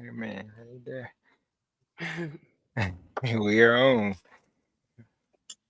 Hey man, hey there. We are on.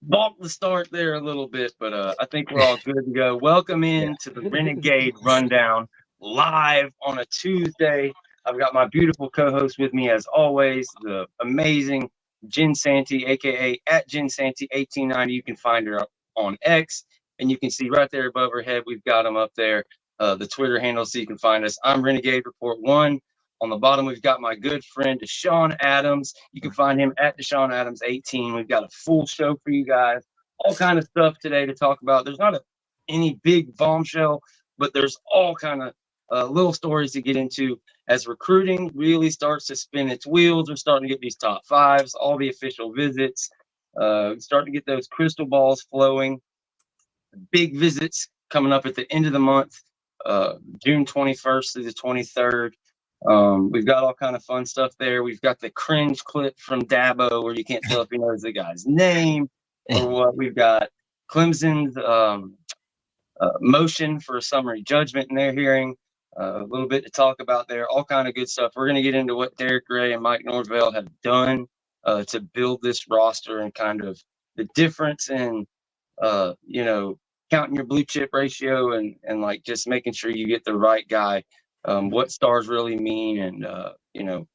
Balk the start there a little bit, but I think we're all good to go. Welcome Yeah. in to the Renegade Rundown live on a Tuesday. I've got my beautiful co-host with me as always, the amazing Jen Santee, aka at Jen Santee 1890. You can find her on X, and you can see right there above her head. We've got them up there, the Twitter handle, so you can find us. I'm Renegade Report One. On the bottom, we've got my good friend Deshawn Adams. You can find him at Deshawn Adams 18. We've got a full show for you guys, all kind of stuff today to talk about. There's not any big bombshell, but there's all kind of little stories to get into as recruiting really starts to spin its wheels. We're starting to get these top fives, all the official visits, starting to get those crystal balls flowing. Big visits coming up at the end of the month, June 21st through the 23rd. We've got all kind of fun stuff there. We've got the cringe clip from Dabo where you can't tell if he knows the guy's name or what. We've got Clemson's motion for a summary judgment in their hearing. A little bit to talk about there. All kind of good stuff. We're going to get into what Derek Gray and Mike Norvell have done to build this roster and kind of the difference in, counting your blue chip ratio and like just making sure you get the right guy. What stars really mean and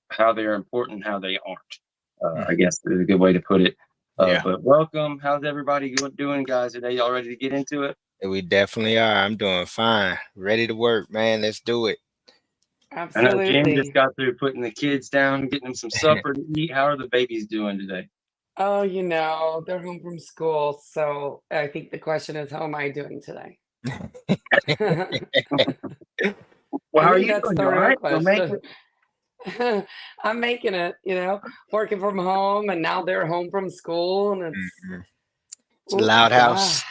how they're important, how they aren't. I guess is a good way to put it. Yeah. But welcome. How's everybody doing, guys? Today, y'all ready to get into it? We definitely are. I'm doing fine. Ready to work, man. Let's do it. I know Jim just Absolutely. got through putting the kids down, getting them some supper to eat. How are the babies doing today? Oh, they're home from school, so I think the question is, how am I doing today? I Well, how are think you that's doing? the You all real right? You'll make question. it. I'm making it, working from home, and now they're home from school, and Mhm. It's a oh loud God. house.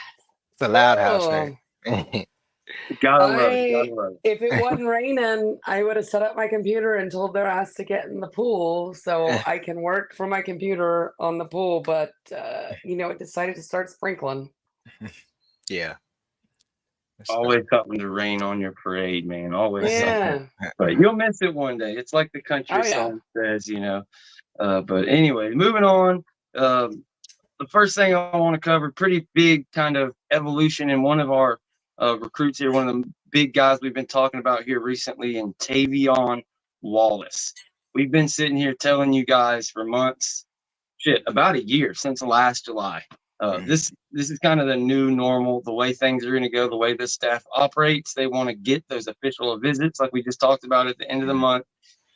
It's a loud house, Oh, hey. Gotta love it. I Gotta love it. if it wasn't raining, I would have set up my computer and told their ass to get in the pool so I can work from my computer on the pool. But it decided to start sprinkling. Yeah. That's Always something to rain on your parade, man. Always something. Yeah. But you'll miss it one day. It's like the Oh country yeah. song says. But anyway, moving on. The first thing I want to cover, pretty big kind of evolution in one of our recruits here, one of the big guys we've been talking about here recently, in Tavion Wallace. We've been sitting here telling you guys for months, about a year since last July. This is kind of the new normal, the way things are going to go, the way this staff operates. They want to get those official visits, like we just talked about at the end of the month,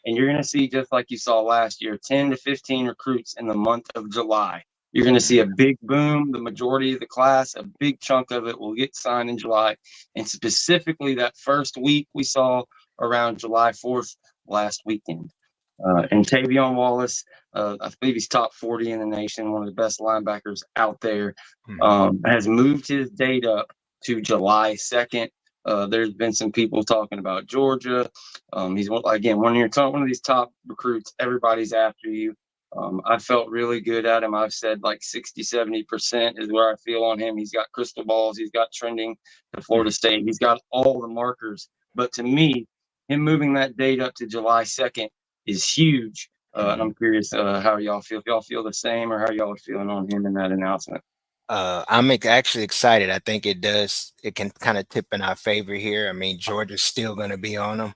and you're going to see, just like you saw last year, 10 to 15 recruits in the month of July. You're going to see a big boom. The majority of the class, a big chunk of it, will get signed in July. And specifically, that first week we saw around July 4th last weekend. And Tavion Wallace, I believe he's top 40 in the nation, one of the best linebackers out there, has moved his date up to July 2nd. There's been some people talking about Georgia. He's again one of these top recruits. Everybody's after you. I felt really good at him. I've said like 60-70% is where I feel on him. He's got crystal balls. He's got trending to Florida State. He's got all the markers. But to me, him moving that date up to July 2nd is huge. And I'm curious how y'all feel. If y'all feel the same, or how y'all are feeling on him in that announcement. I'm actually excited. I think it can kind of tip in our favor here. I mean, Georgia's still going to be on them.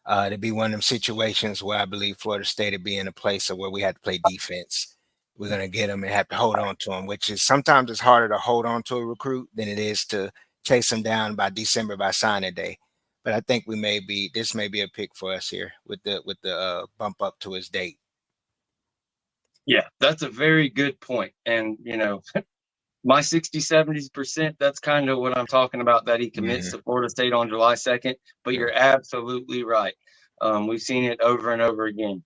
To be one of them situations where I believe Florida State would be in a place of where we have to play defense. We're going to get them and have to hold on to them, which is sometimes it's harder to hold on to a recruit than it is to chase them down by December by signing day. But I think this may be a pick for us here with the bump up to his date. Yeah, that's a very good point. And, my 60-70%, that's kind of what I'm talking about, that he commits to Florida State on July 2nd. But you're absolutely right. We've seen it over and over again.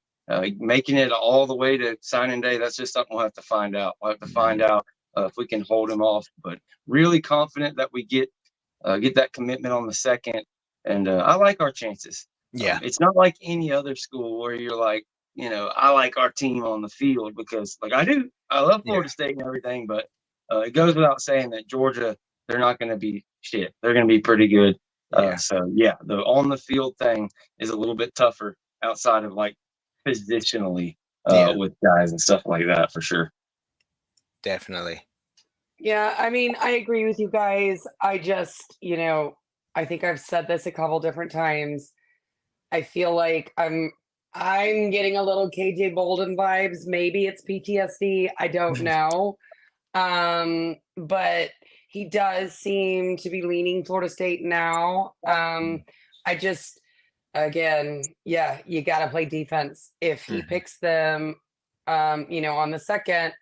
Making it all the way to signing day, that's just something we'll have to find out. We'll have to find out if we can hold him off. But really confident that we get that commitment on the 2nd. And I like our chances. Yeah. It's not like any other school where you're like, I like our team on the field, because like I do. I love Florida State and everything, but it goes without saying that Georgia, they're not going to be shit. They're going to be pretty good. Yeah. So yeah, the on the field thing is a little bit tougher outside of like positionally Yeah, with guys and stuff like that for sure. definitely. Yeah, I mean, I agree with you guys. I just, I think I've said this a couple different times. I feel like I'm getting a little KJ Bolden vibes. Maybe it's PTSD. I don't know. But he does seem to be leaning Florida State now. I just, again, yeah, you got to play defense. If he Mhm. picks them, on the second,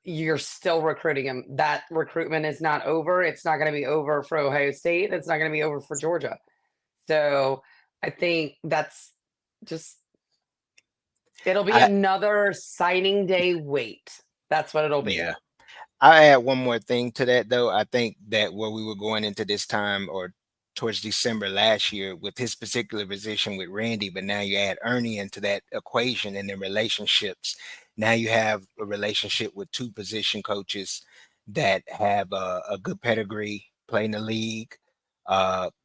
you're still recruiting him. That recruitment is not over. It's not going to be over for Ohio State. It's not going to be over for Georgia. So I think that's just, it'll be I another signing day wait. That's what it'll be. yeah. I add one more thing to that though. I think that where we were going into this time or towards December last year with his particular position with Randy, but now you add Ernie into that equation and the relationships. Now you have a relationship with two position coaches that have a good pedigree, play in the league.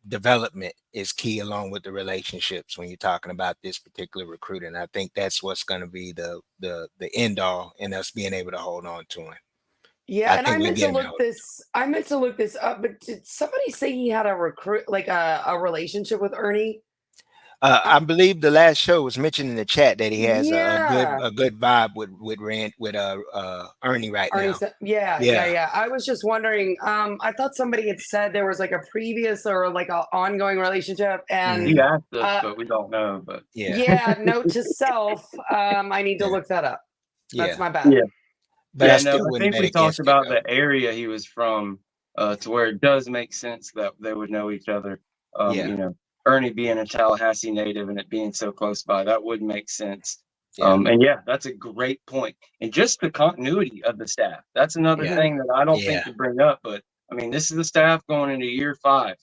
Development is key along with the relationships when you're talking about this particular recruiting. I think that's what's going to be the end all in us being able to hold on to him. Yeah, I and I think we meant to get him look out. this. I meant to look this up, but did somebody say he had a recruit, like a relationship with Ernie? I believe the last show was mentioned in the chat that he has Yeah, a good vibe with Ernie right Ernie now. said, yeah, yeah, Yeah, yeah. I was just wondering. I thought somebody had said there was like a previous or like a ongoing relationship, and He hmm, asked us, uh, but we don't know. But yeah, yeah. Note to self. I need to yeah, look that up. That's yeah. my bad. yeah, But I yeah, no, still I wouldn't think bet we talked against it about though. the area he was from, to where it does make sense that they would know each other. Yeah, You know, Ernie being a Tallahassee native and it being so close by, that would make sense. yeah, And yeah, that's a great point. And just the continuity of the staff. That's another yeah, Mhm. thing that I don't think yeah, to bring up, but I mean, this is the staff going into year 5.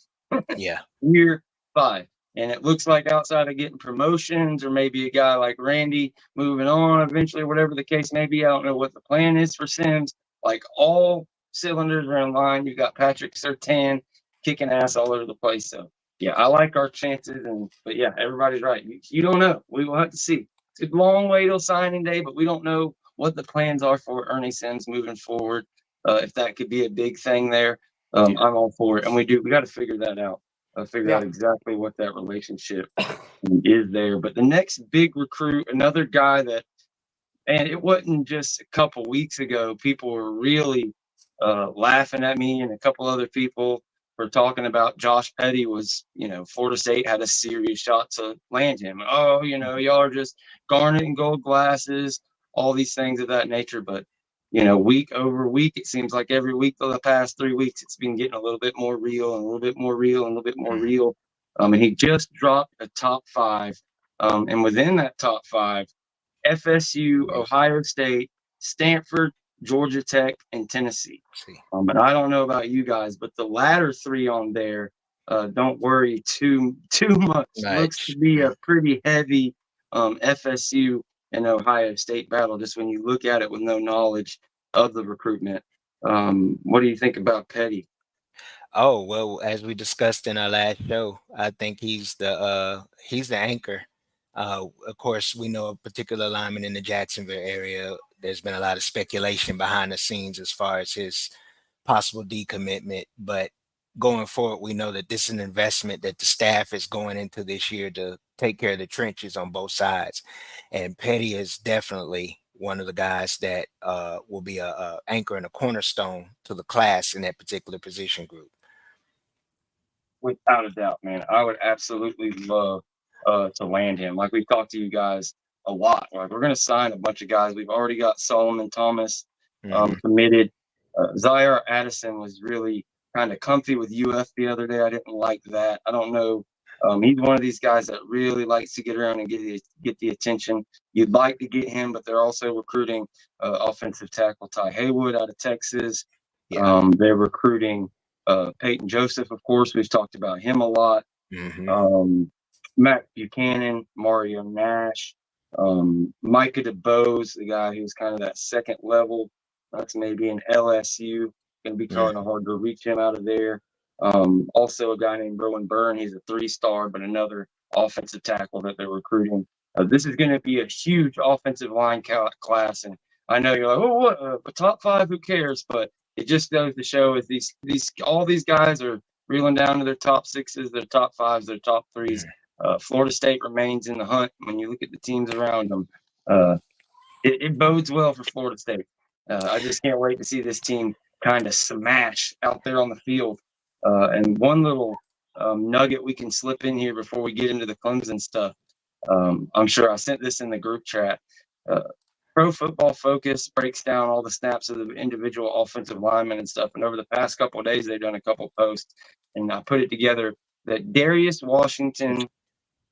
yeah, Year 5. And it looks like outside of getting promotions or maybe a guy like Randy moving on eventually, whatever the case may be, I don't know what the plan is for Sims. Like all cylinders are in line. You got Patrick Surtain kicking ass all over the place. So yeah, I like our chances. And but yeah, everybody's right. You don't know. We will have to see. It's a long way till signing day, but we don't know what the plans are for Ernie Sims moving forward. If that could be a big thing there, yeah, I'm all for it. And we got to figure that out. Figure out Yeah. exactly what that relationship is there. But the next big recruit, another guy that, and it wasn't just a couple weeks ago, people were really laughing at me and a couple other people for talking about Josh Petty was, Florida State had a serious shot to land him. Oh, y'all are just garnet and gold glasses, all these things of that nature. But, week over week, it seems like every week for the past 3 weeks, it's been getting a little bit more real and a little bit more real and a little bit more mhm, real. And he just dropped a top 5. And within that top 5, FSU, yeah. Ohio State, Stanford, Georgia Tech, and Tennessee. See, And I don't know about you guys, but the latter 3 on there, don't worry too much. Looks to much. be a pretty heavy FSU and Ohio State battle. Just when you look at it with no knowledge of the recruitment, what do you think about Petty? Oh, well, as we discussed in our last show, I think he's the anchor. Of course, we know a particular lineman in the Jacksonville area. There's been a lot of speculation behind the scenes as far as his possible decommitment, but going forward, we know that this is an investment that the staff is going into this year to take care of the trenches on both sides. And Petty is definitely one of the guys that will be a anchor and a cornerstone to the class in that particular position group. Without a doubt, man. I would absolutely love to land him. Like we've talked to you guys a lot. Like we're gonna sign a bunch of guys. We've already got Solomon Thomas Hmm. committed. Zaire Addison was really kind of comfy with UF the other day. I didn't like that. I don't know. He's one of these guys that really likes to get around and get the attention. You'd like to get him, but they're also recruiting offensive tackle Ty Haywood out of Texas. Yeah. They're recruiting Peyton Joseph, of course, we've talked about him a lot. Hmm. Um, Matt Buchanan, Mario Nash, Micah DeBose, the guy who's kind of that second level. That's maybe an LSU. Going to be kind of hard to reach him out of there. Also, a guy named Rowan Byrne. He's a 3-star, but another offensive tackle that they're recruiting. This is going to be a huge offensive line class, and I know you're like, oh, what? A top 5? Who cares? But it just goes to show is all these guys are reeling down to their top 6s, their top 5s, their top 3s. Florida State remains in the hunt. When you look at the teams around them, it bodes well for Florida State. I just can't wait to see this team kind of smash out there on the field. And one little nugget we can slip in here before we get into the Clemson stuff. I'm sure I sent this in the group chat. Pro Football Focus breaks down all the snaps of the individual offensive linemen and stuff. And over the past couple of days, they've done a couple of posts, and I put it together that Darius Washington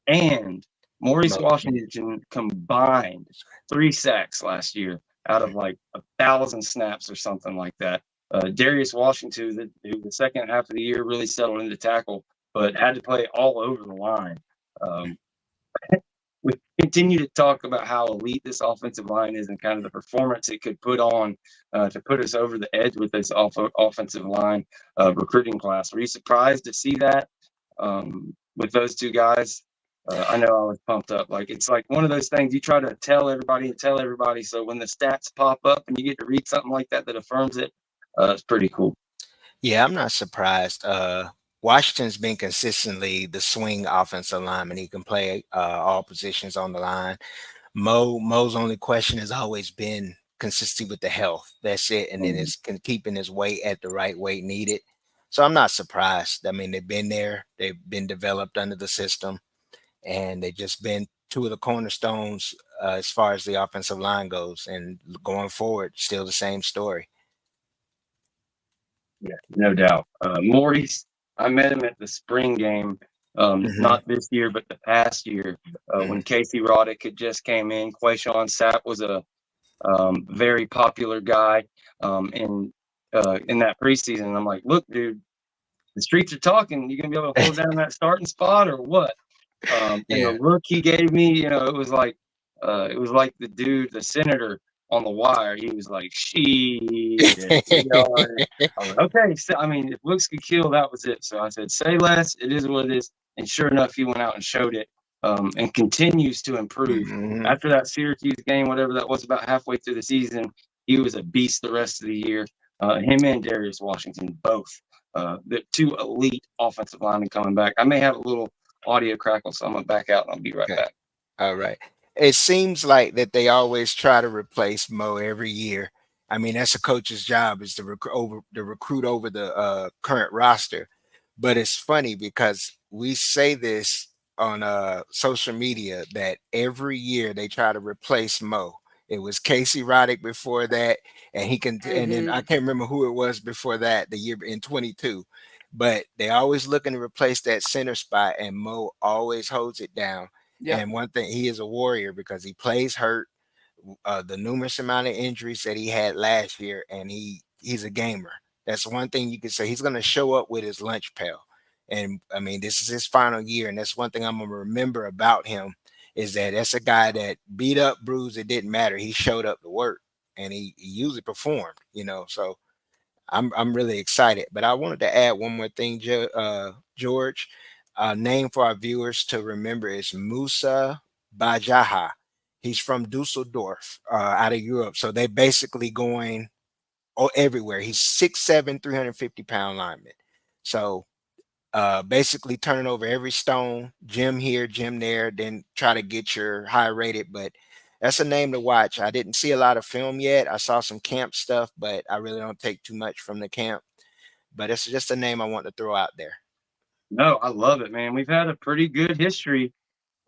and Maurice Washington combined 3 sacks last year out of like 1,000 snaps or something like that. Darius Washington, who the second half of the year really settled into tackle, but had to play all over the line. We continue to talk about how elite this offensive line is and kind of the performance it could put on to put us over the edge with this offensive line recruiting class. Were you surprised to see that with those 2 guys? I know I was pumped up. Like, it's like one of those things you try to tell everybody. So when the stats pop up and you get to read something like that affirms it, it's pretty cool. Yeah, I'm not surprised. Washington's been consistently the swing offensive lineman. He can play all positions on the line. Mo's only question has always been consistency with the health. That's it. And then it's keeping his weight at the right weight needed. So I'm not surprised. I mean, they've been there. They've been developed under the system. And they've just been 2 of the cornerstones as far as the offensive line goes. And going forward, still the same story. Yeah, no doubt. Maurice, I met him at the spring game, not this year, but the past year, when Casey Roddick had just came in. Quayshawn Sapp was a very popular guy in that preseason. And I'm like, look, dude, the streets are talking. You gonna be able to hold down that starting spot or what? And the look he gave me, it was like the dude, the senator on The Wire. He was like, "She," I'm like, okay. So I mean, if looks could kill, that was it. So I said, "Say less. It is what it is." And sure enough, he went out and showed it, and continues to improve. After that Syracuse game, whatever that was, about halfway through the season, he was a beast the rest of the year. Him and Darius Washington, both the 2 elite offensive linemen coming back. I may have a little audio crackle, so I'm gonna back out and I'll be right back. All right. It seems like that they always try to replace Mo every year. I mean, that's a coach's job, is to recruit over the current roster. But it's funny because we say this on social media that every year they try to replace Mo. It was Casey Roddick before that, and and then I can't remember who it was before that, the year in 22. But they always looking to replace that center spot, and Mo always holds it down. Yep. And one thing, he is a warrior because he plays hurt. The numerous amount of injuries that he had last year, and he's a gamer. That's one thing you can say. He's going to show up with his lunch pail. And I mean, this is his final year, and that's one thing I'm going to remember about him, is that that's a guy that beat up, bruised, it didn't matter. He showed up to work, and he usually performed, so I'm really excited. But I wanted to add one more thing, George. Name for our viewers to remember is Musa Bajaha. He's from Dusseldorf, out of Europe. So they're basically going everywhere. He's 6'7", 350-pound lineman. So basically turning over every stone, gym here, gym there, then try to get your high rated. But that's a name to watch. I didn't see a lot of film yet. I saw some camp stuff, but I really don't take too much from the camp. But it's just a name I want to throw out there. No, I love it, man. We've had a pretty good history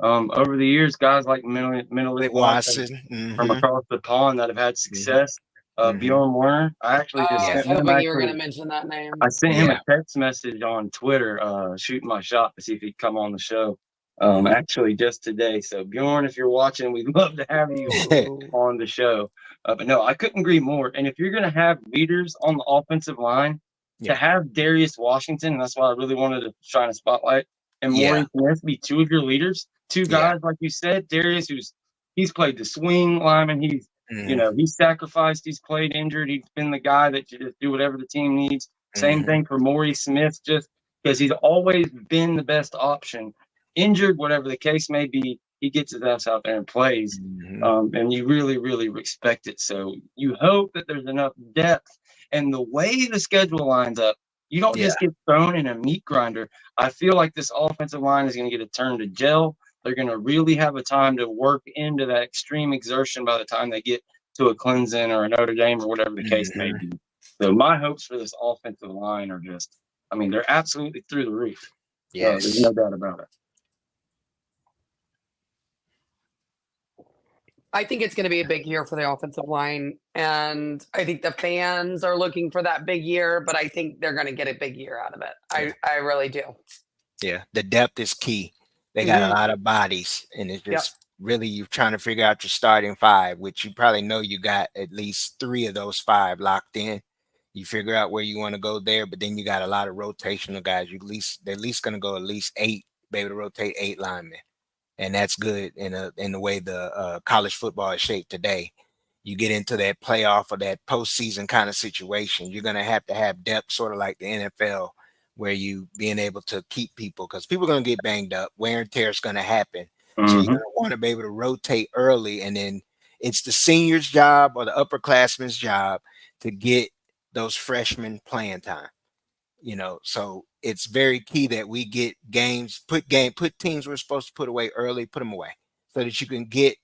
over the years. Guys like Menelik Watson from across the pond that have had success. Bjorn Werner. I actually just I was hoping you were going to mention that name. I sent him a text message on Twitter, shooting my shot to see if he'd come on the show. Actually, just today. So Bjorn, if you're watching, we'd love to have you on the show. But no, I couldn't agree more. And if you're going to have leaders on the offensive line, to have Darius Washington, and that's why I really wanted to shine a spotlight, and Maurice Smith be 2 of your leaders, 2 guys, like you said. Darius, he's played the swing lineman. He's he's sacrificed. He's played injured. He's been the guy that you just do whatever the team needs. Same thing for Maurice Smith, just because he's always been the best option. Injured, whatever the case may be, he gets his ass out there and plays. And you really, really respect it. So you hope that there's enough depth. And the way the schedule lines up, you don't just get thrown in a meat grinder. I feel like this offensive line is going to get a turn to gel. They're going to really have a time to work into that extreme exertion by the time they get to a Clemson or a Notre Dame or whatever the case may be. So my hopes for this offensive line are just, I mean, they're absolutely through the roof. Yes. There's no doubt about it. I think it's going to be a big year for the offensive line. And I think the fans are looking for that big year, but I think they're going to get a big year out of it. I really do. Yeah. The depth is key. They got a lot of bodies, and it's just really you're trying to figure out your starting five, which you probably know you got at least 3 of those 5 locked in. You figure out where you want to go there, but then you got a lot of rotational guys. They're at least going to go at least 8, be able to rotate 8 linemen. And that's good in the way the college football is shaped today. You get into that playoff or that postseason kind of situation, you're going to have depth, sort of like the NFL, where you being able to keep people, because people are going to get banged up. Wear and tear is going to happen. So you're going to want to be able to rotate early. And then it's the senior's job or the upperclassman's job to get those freshmen playing time. So it's very key that we get games, put teams we're supposed to put away early, put them away so that you can get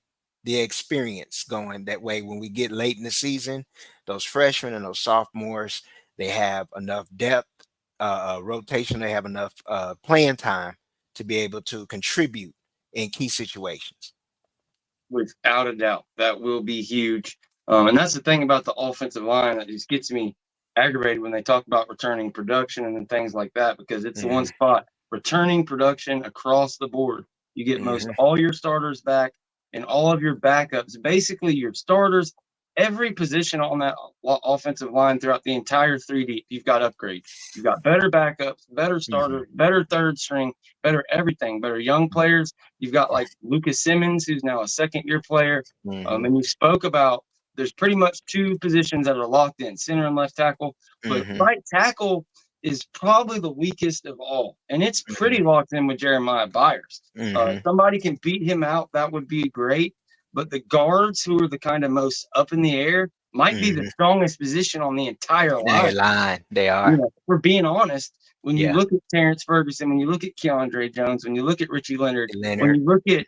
the experience going. That way, when we get late in the season, those freshmen and those sophomores, they have enough depth, rotation, they have enough playing time to be able to contribute in key situations. Without a doubt, that will be huge. And that's the thing about the offensive line that just gets me aggravated when they talk about returning production and things like that, because it's the one spot, returning production across the board. You get most all your starters back and all of your backups, basically your starters, every position on that offensive line throughout the entire 3 deep, you've got upgrades. You've got better backups, better starters, better third string, better everything, better young players. You've got like Lucas Simmons, who's now a 2nd-year player. And you spoke about there's pretty much 2 positions that are locked in, center and left tackle. But right tackle is probably the weakest of all. And it's pretty locked in with Jeremiah Byers. Somebody can beat him out, that would be great. But the guards, who are the kind of most up in the air, might be the strongest position on the entire line. They are. We're being honest. When you look at Terrence Ferguson, when you look at Keandre Jones, when you look at Richie Leonard, when you look at,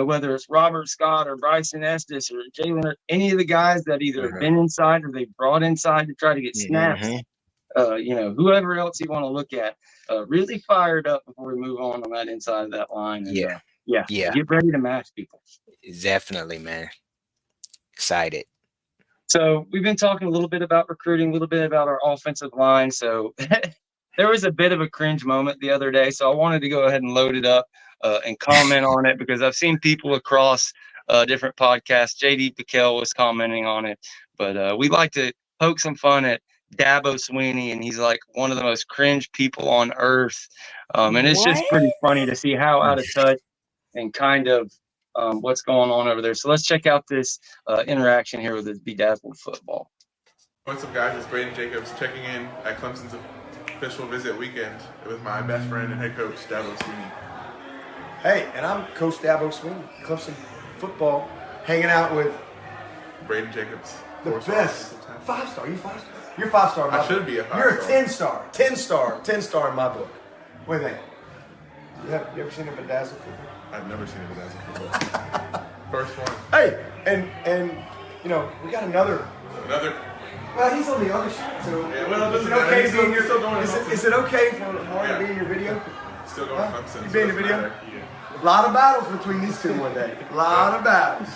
whether it's Robert Scott or Bryson Estes or Jay Leonard, any of the guys that either have been inside or they've brought inside to try to get snaps, whoever else you want to look at, really fired up before we move on that inside of that line. And, get ready to match people. Definitely, man. Excited. So we've been talking a little bit about recruiting, a little bit about our offensive line. So there was a bit of a cringe moment the other day. So I wanted to go ahead and load it up and comment on it, because I've seen people across different podcasts. JD Piquel was commenting on it, but we like to poke some fun at Dabo Sweeney, and he's like one of the most cringe people on earth. And it's just pretty funny to see how out of touch and kind of what's going on over there. So let's check out this interaction here with this Bedazzled Football. What's up, guys? It's Braden Jacobs checking in at Clemson's official visit weekend with my best friend and head coach, Dabo Sweeney. Hey, and I'm Coach Dabo Sweeney, Clemson football, hanging out with Braden Jacobs. The best. 5-star. You 5-star? You're 5-star in my book. I should be a 5-star. You're a 10-star. 10-star in my book. What do you think? You ever seen a Bedazzled football? I've never seen a Bedazzled football. First one. Hey, and we got another. Well, he's on the other side, so is it okay to be in your? Is it okay for Mark to be in your video? Still going to Clemson. You be in the video? Yeah. A lot of battles between these two one day. A lot of battles.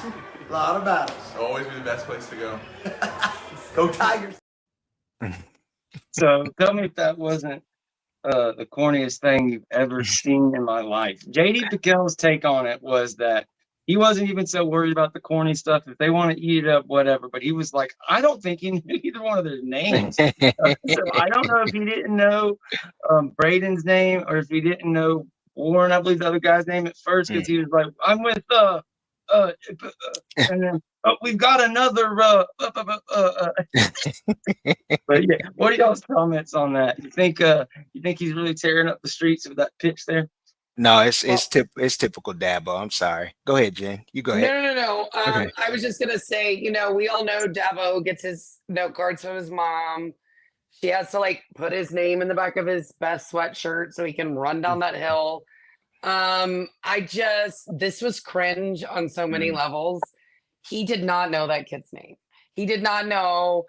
Always be the best place to go. Go Tigers. So tell me if that wasn't the corniest thing you've ever seen in my life. JD Piquel's take on it was that he wasn't even so worried about the corny stuff. If they want to eat it up, whatever. But he was like, I don't think he knew either one of their names. So I don't know if he didn't know Braden's name or if he didn't know Warren, I believe the other guy's name at first, because he was like, I'm with and then we've got another but yeah, what are y'all's comments on that? You think he's really tearing up the streets with that pitch there? No, Well, it's typical Dabo. I'm sorry. Go ahead, Jen. You go no, ahead. no, no, no. Okay. I was just gonna say, we all know Dabo gets his note cards from his mom. She has to like put his name in the back of his best sweatshirt so he can run down that hill. This was cringe on so many levels. He did not know that kid's name. He did not know.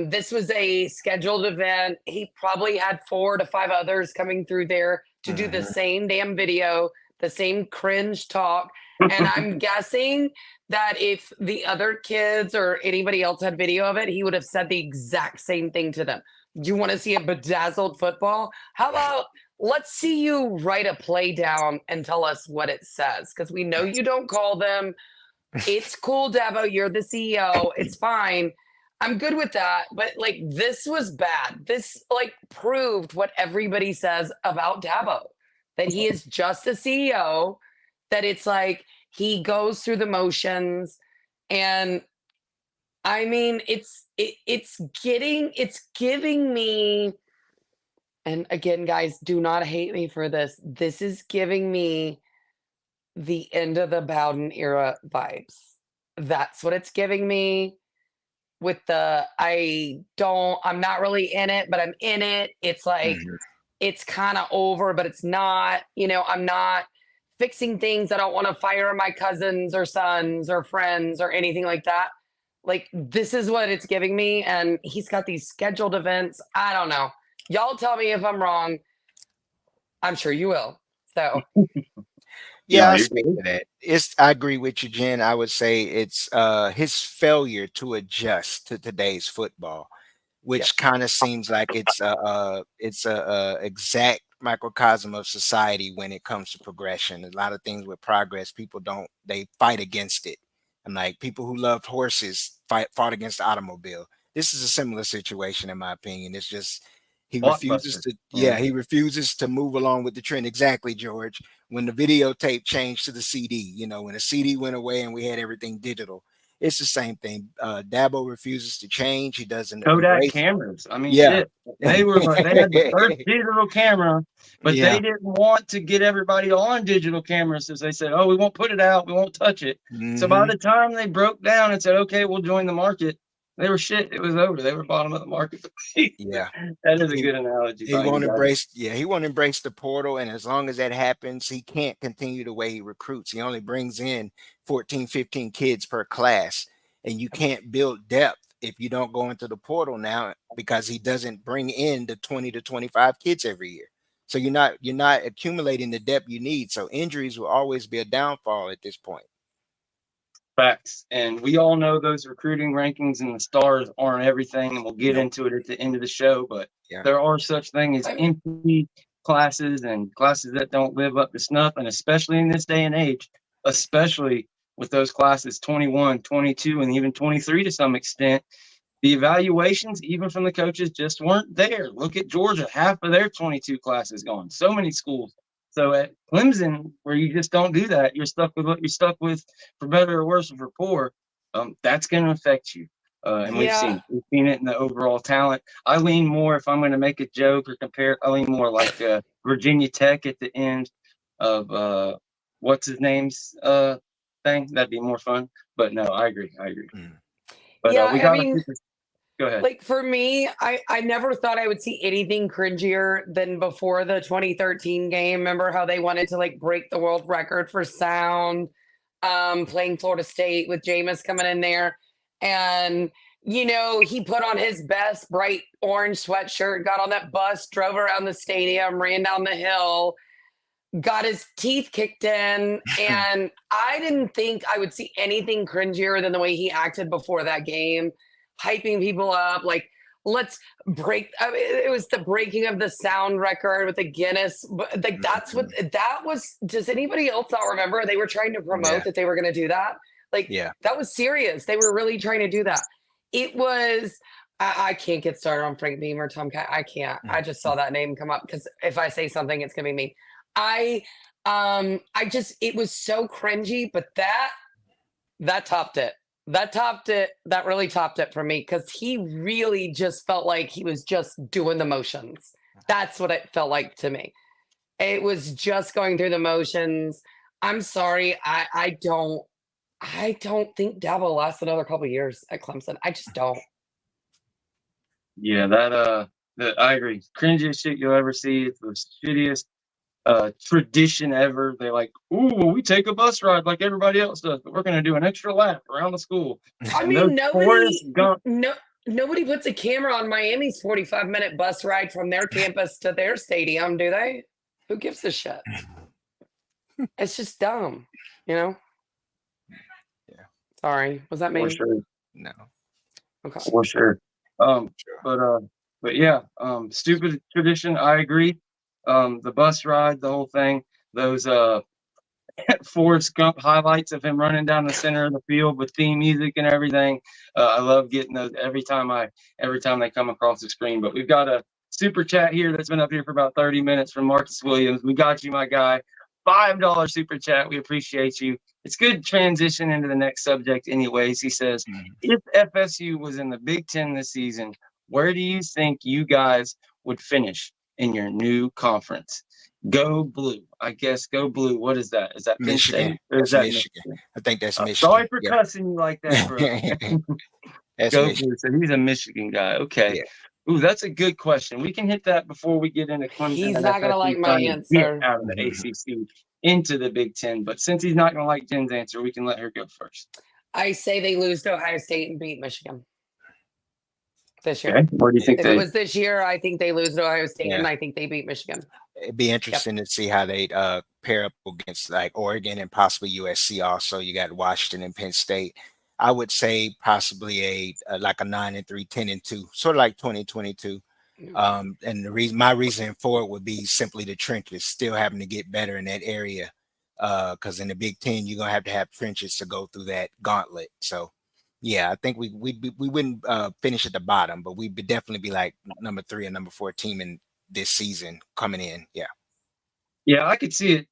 This was a scheduled event. He probably had 4 to 5 others coming through there to do the same damn video, the same cringe talk. And I'm guessing that if the other kids or anybody else had video of it, he would have said the exact same thing to them. You want to see a bedazzled football? How about let's see you write a play down and tell us what it says? Because we know you don't call them. It's cool, Dabo. You're the CEO. It's fine. I'm good with that. But like, this was bad. This like proved what everybody says about Dabo, that he is just a CEO, that it's like he goes through the motions. And I mean, it's giving me, and again, guys, do not hate me for this. This is giving me the end of the Bowden era vibes. That's what it's giving me with I'm not really in it, but I'm in it. It's like, Mhm. it's kind of over, but it's not, I'm not fixing things. I don't want to fire my cousins or sons or friends or anything like that. Like, this is what it's giving me. And he's got these scheduled events. I don't know. Y'all tell me if I'm wrong. I'm sure you will. So Yeah, No, I you're speak good. to that. I agree with you, Jen. I would say it's his failure to adjust to today's football, yeah. which kind of seems like it's a exact microcosm of society when it comes to progression. A lot of things with progress, people don't they fight against it. And like people who loved horses fought against the automobile. This is a similar situation in my opinion. It's just Blockbuster. Yeah. he refuses to move along with the trend. Exactly, George. When the videotape changed to the CD, when the CD went away and we had everything digital, it's the same thing. Dabo refuses to change. He doesn't Kodak embrace. cameras. I mean, Yeah. shit. They were like, they had the first digital camera, but they Yeah. didn't want to get everybody on digital cameras. So they said, oh, we won't put it out. We won't touch it. So by Hmm. the time they broke down and said, okay, we'll join the market, they were shit. It was over. They were bottom of the market. Yeah. That is a He good analogy he by you won't guys. embrace. Yeah, he won't embrace the portal, and as long as that happens, he can't continue the way he recruits. He only brings in 14, 15 kids per class, and you can't build depth if you don't go into the portal now because he doesn't bring in the 20 to 25 kids every year. So you're not accumulating the depth you need. So injuries will always be a downfall at this point. Facts. And we all know those recruiting rankings and the stars aren't everything, and we'll get Nope. into it at the end of the show. But Yeah. there are such things as empty classes and classes that don't live up to snuff. And especially in this day and age, especially with those classes 21, 22, and even 23 to some extent, the evaluations, even from the coaches, just weren't there. Look at Georgia, half of their 22 classes gone. So many schools. So at Clemson, where you just don't do that, you're stuck with what you're stuck with, for better or worse, or for poor. That's going to affect you. And Yeah. we've seen it in the overall talent. I lean more, if I'm going to make a joke or compare, I lean more like Virginia Tech at the end of what's his name's thing. That'd be more fun. But no, I agree. Mm. But Yeah. we I got to mean, keep this. Go ahead. like for me, I never thought I would see anything cringier than before the 2013 game. Remember how they wanted to like break the world record for sound, playing Florida State with Jameis coming in there. And, he put on his best bright orange sweatshirt, got on that bus, drove around the stadium, ran down the hill, got his teeth kicked in. And I didn't think I would see anything cringier than the way he acted before that game, hyping people up. Like, let's break. I mean, it was the breaking of the sound record with the Guinness. But like, that's what that was. Does anybody else not remember? They were trying to promote Yeah. that they were going to do that. Like, Yeah. that was serious. They were really trying to do that. It was. I can't get started on Frank Beamer, Tom Cat. I can't. I just saw that name come up because if I say something, it's gonna be me. I it was so cringy, but that topped it. That topped it. That really topped it for me because he really just felt like he was just doing the motions. That's what it felt like to me. It was just going through the motions. I'm sorry. I don't think Dabo will last another couple years at Clemson. I just don't. Yeah, I agree. Cringiest shit you'll ever see. It's the shittiest tradition ever. They're like, ooh, we take a bus ride like everybody else does, but we're gonna do an extra lap around the school. I And mean, those Forrest Gump nobody puts a camera on Miami's 45-minute bus ride from their campus to their stadium, do they? Who gives a shit? It's just dumb, you know? Yeah. Sorry. Was that for me? sure. No. Okay. For sure. But yeah, stupid tradition. I agree. The bus ride, the whole thing, those Forrest Gump highlights of him running down the center of the field with theme music and everything. I love getting those every time they come across the screen. But we've got a super chat here that's been up here for about 30 minutes from Marcus Williams. We got you, my guy. $5 super chat. We appreciate you. It's good transition into the next subject anyways. He says, if FSU was in the Big Ten this season, where do you think you guys would finish in your new conference? Go Blue. I guess go Blue. What is that? Is that Penn Michigan. State? Or is That's that Michigan. I think that's Michigan. Sorry for cussing you like that, bro. That's Go Michigan. Blue. So he's a Michigan guy. Okay. Yeah. Ooh, that's a good question. We can hit that before we get into Clemson. He's and not gonna FSU like my trying to answer. get out of the ACC into the Big Ten. But since he's not going to like Jen's answer, we can let her go first. I say they lose to Ohio State and beat Michigan this year. Okay. Where do you think If it was this year, I think they lose to Ohio State and I think they beat Michigan. It'd be interesting to see how they pair up against like Oregon and possibly USC. Also, you got Washington and Penn State. I would say possibly like a 9-3, 10-2, sort of like 2022. And my reason for it would be simply the trenches, still having to get better in that area. Because in the Big Ten, you're gonna have trenches to go through that gauntlet. So, yeah, I think we wouldn't finish at the bottom, but we'd definitely be like number 3 or number 4 team in this season coming in. Yeah, I could see it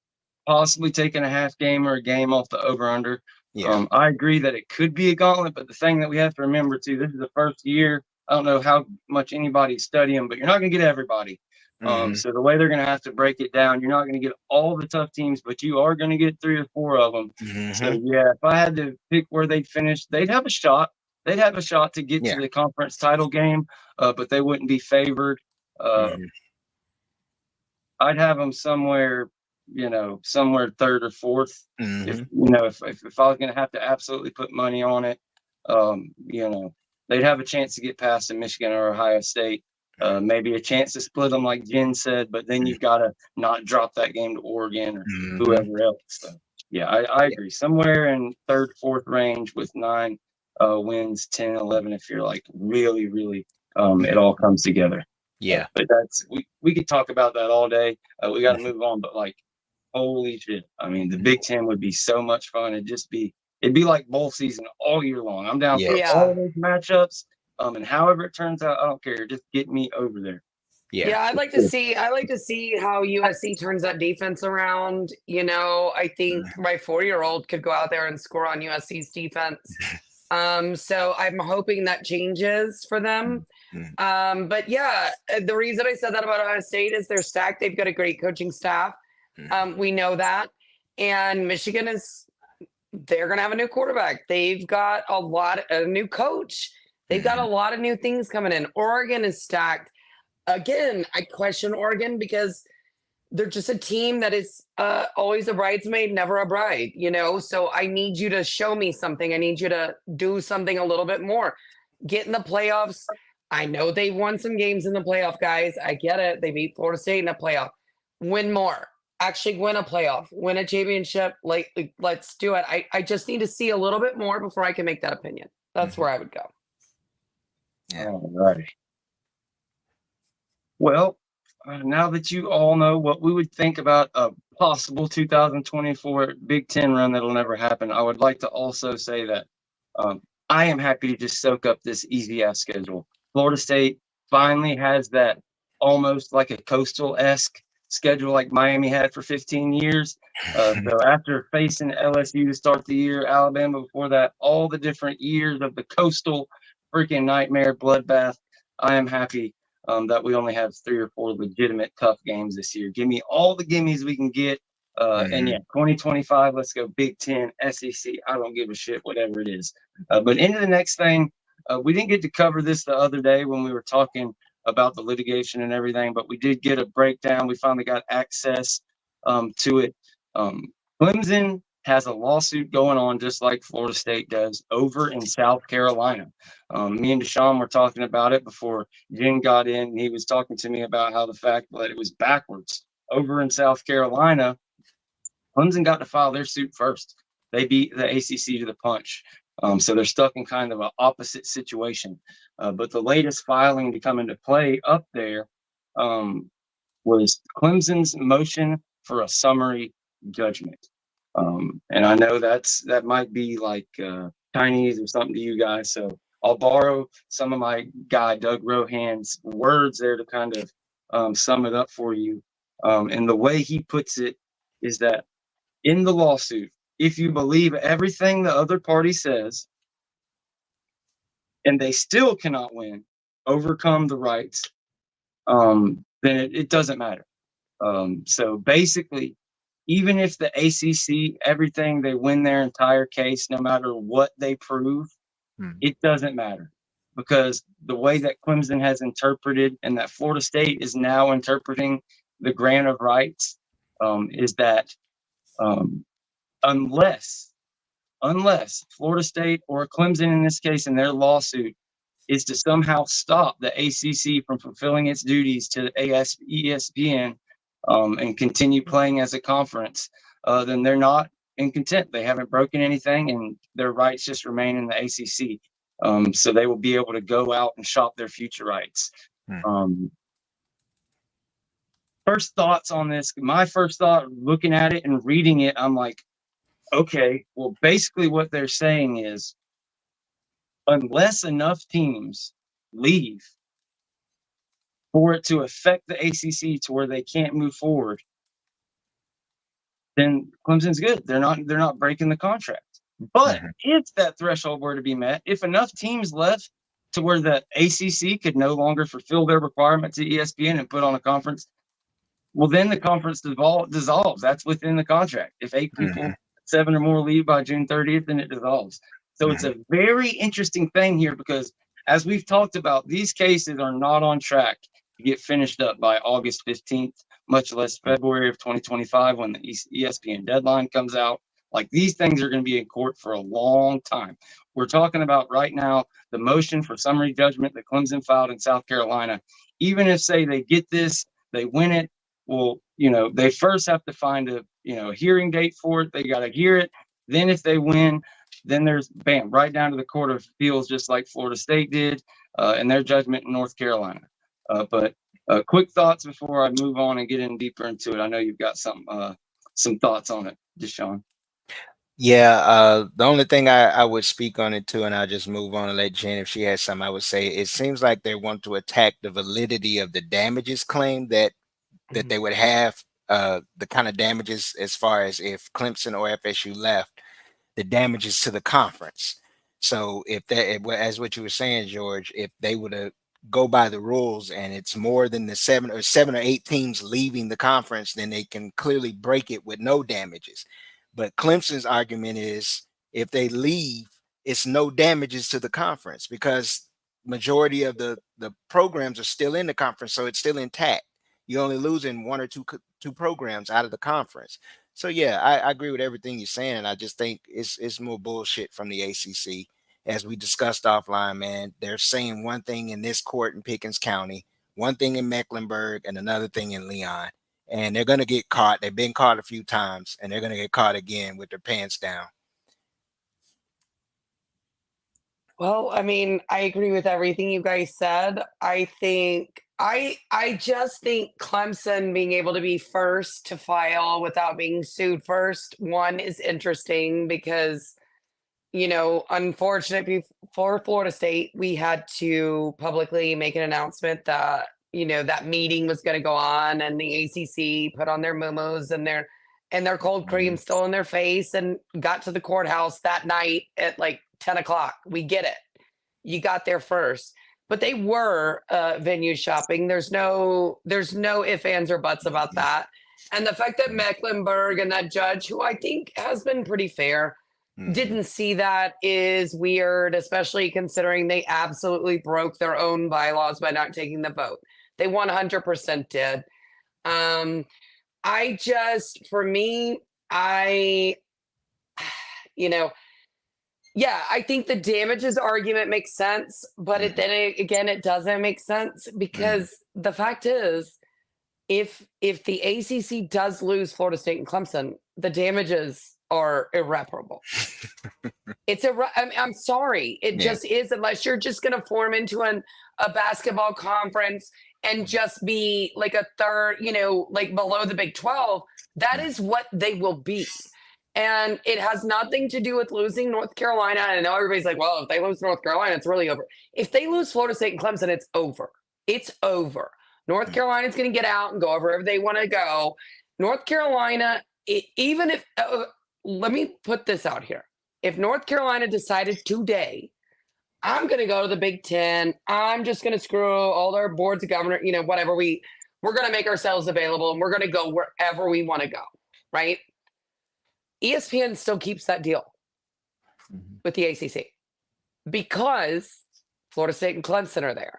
possibly taking a half game or a game off the over under. Yeah. I agree that it could be a gauntlet, but the thing that we have to remember too, this is the first year. I don't know how much anybody's studying, but you're not going to get everybody. So the way they're going to have to break it down, you're not going to get all the tough teams, but you are going to get 3 or 4 of them. So yeah, if I had to pick where they'd finish, they'd have a shot. They'd have a shot to get to the conference title game, but they wouldn't be favored. I'd have them somewhere, somewhere 3rd or 4th. If I was going to have to absolutely put money on it, they'd have a chance to get past in Michigan or Ohio State. Maybe a chance to split them, like Jen said, but then you've got to not drop that game to Oregon or whoever else. So, yeah, I agree. Somewhere in 3rd, 4th range with 9 wins, 10, 11, if you're like really, really, it all comes together. Yeah. But we could talk about that all day. We got to move on, but like, holy shit. I mean, the Big Ten would be so much fun. It'd be like bowl season all year long. I'm down for all those matchups. And however it turns out, I don't care. Just get me over there. Yeah, I'd like to see how USC turns that defense around. I think my 4-year-old could go out there and score on USC's defense. So I'm hoping that changes for them. But yeah, the reason I said that about Ohio State is they're stacked. They've got a great coaching staff. We know that. And Michigan they're going to have a new quarterback. They've got a new coach. They've got a lot of new things coming in. Oregon is stacked. Again, I question Oregon because they're just a team that is always a bridesmaid, never a bride, So I need you to show me something. I need you to do something a little bit more. Get in the playoffs. I know they won some games in the playoff, guys. I get it. They beat Florida State in a playoff. Win more. Actually win a playoff. Win a championship. Let's do it. I just need to see a little bit more before I can make that opinion. That's where I would go. Yeah. All right. Well, now that you all know what we would think about a possible 2024 Big Ten run that'll never happen, I would like to also say that I am happy to just soak up this easy-ass schedule. Florida State finally has that almost like a coastal-esque schedule like Miami had for 15 years. So after facing LSU to start the year, Alabama before that, all the different years of the coastal freaking nightmare bloodbath, I am happy that we only have 3 or 4 legitimate tough games this year. Give me all the gimmies we can get. And yeah, 2025, let's go Big Ten, SEC. I don't give a shit, whatever it is. But into the next thing, we didn't get to cover this the other day when we were talking about the litigation and everything, but we did get a breakdown. We finally got access to it. Clemson has a lawsuit going on just like Florida State does over in South Carolina. Me and Deshawn were talking about it before Jen got in, and he was talking to me about how the fact that it was backwards. Over in South Carolina, Clemson got to file their suit first. They beat the ACC to the punch. So they're stuck in kind of an opposite situation. But the latest filing to come into play up there was Clemson's motion for a summary judgment. And I know that might be like Chinese or something to you guys. So I'll borrow some of my guy Doug Rohan's words there to kind of sum it up for you. And the way he puts it is that in the lawsuit, if you believe everything the other party says and they still cannot win, overcome the rights, then it doesn't matter. So basically, even if the ACC, everything, they win their entire case, no matter what they prove, it doesn't matter. Because the way that Clemson has interpreted and that Florida State is now interpreting the grant of rights is that unless Florida State or Clemson in this case in their lawsuit is to somehow stop the ACC from fulfilling its duties to ESPN and continue playing as a conference, then they're not in contempt. They haven't broken anything, and their rights just remain in the ACC. So they will be able to go out and shop their future rights. First thoughts on this. My first thought, looking at it and reading it, I'm like, okay, well, basically what they're saying is unless enough teams leave for it to affect the ACC to where they can't move forward, then Clemson's good. They're not breaking the contract. But if that threshold were to be met, if enough teams left to where the ACC could no longer fulfill their requirement to ESPN and put on a conference, well, then the conference dissolves. That's within the contract. If 8 people, 7 or more leave by June 30th, then it dissolves. So it's a very interesting thing here because, as we've talked about, these cases are not on track to get finished up by August 15th, much less February of 2025 when the ESPN deadline comes out. Like, these things are going to be in court for a long time. We're talking about right now the motion for summary judgment that Clemson filed in South Carolina. Even if, say, they get this, they win it, well, they first have to find a hearing date for it. They got to hear it. Then if they win, then there's bam, right down to the Court of Appeals, just like Florida State did in their judgment in North Carolina. But quick thoughts before I move on and get in deeper into it. I know you've got some thoughts on it, Deshawn. Yeah, the only thing I would speak on it too, and I'll just move on and let Jen, if she has something, I would say it seems like they want to attack the validity of the damages claim that they would have, the kind of damages as far as if Clemson or FSU left, the damages to the conference. So if that, as what you were saying, George, if they were to go by the rules and it's more than the 7 or 8 teams leaving the conference, then they can clearly break it with no damages. But Clemson's argument is if they leave, it's no damages to the conference because majority of the programs are still in the conference, so it's still intact. You're only losing 1 or 2 programs out of the conference. So yeah, I agree with everything you're saying. I just think it's more bullshit from the ACC. As we discussed offline, man, they're saying one thing in this court in Pickens County, one thing in Mecklenburg, and another thing in Leon. And they're going to get caught. They've been caught a few times, and they're going to get caught again with their pants down. Well, I mean, I agree with everything you guys said. I just think Clemson being able to be first to file without being sued first, one, is interesting because, unfortunately for Florida State, we had to publicly make an announcement that, that meeting was going to go on, and the ACC put on their momos and their cold cream still in their face and got to the courthouse that night at like 10 o'clock. We get it. You got there first. but they were venue shopping. There's no ifs, ands, or buts about that. And the fact that Mecklenburg and that judge, who I think has been pretty fair, didn't see that is weird, especially considering they absolutely broke their own bylaws by not taking the vote. They 100% did. For me, I think the damages argument makes sense, but it doesn't make sense because the fact is, if the ACC does lose Florida State and Clemson, the damages are irreparable. I'm sorry, it just is, unless you're just going to form into a basketball conference and just be like a third, like below the Big 12. That is what they will be. And it has nothing to do with losing North Carolina. And I know everybody's like, well, if they lose North Carolina, it's really over. If they lose Florida State and Clemson, it's over. It's over. North Carolina's going to get out and go wherever they want to go. North Carolina, let me put this out here. If North Carolina decided today, I'm going to go to the Big Ten, I'm just going to screw all their boards of governors, whatever, we're going to make ourselves available and we're going to go wherever we want to go, right? ESPN still keeps that deal with the ACC because Florida State and Clemson are there.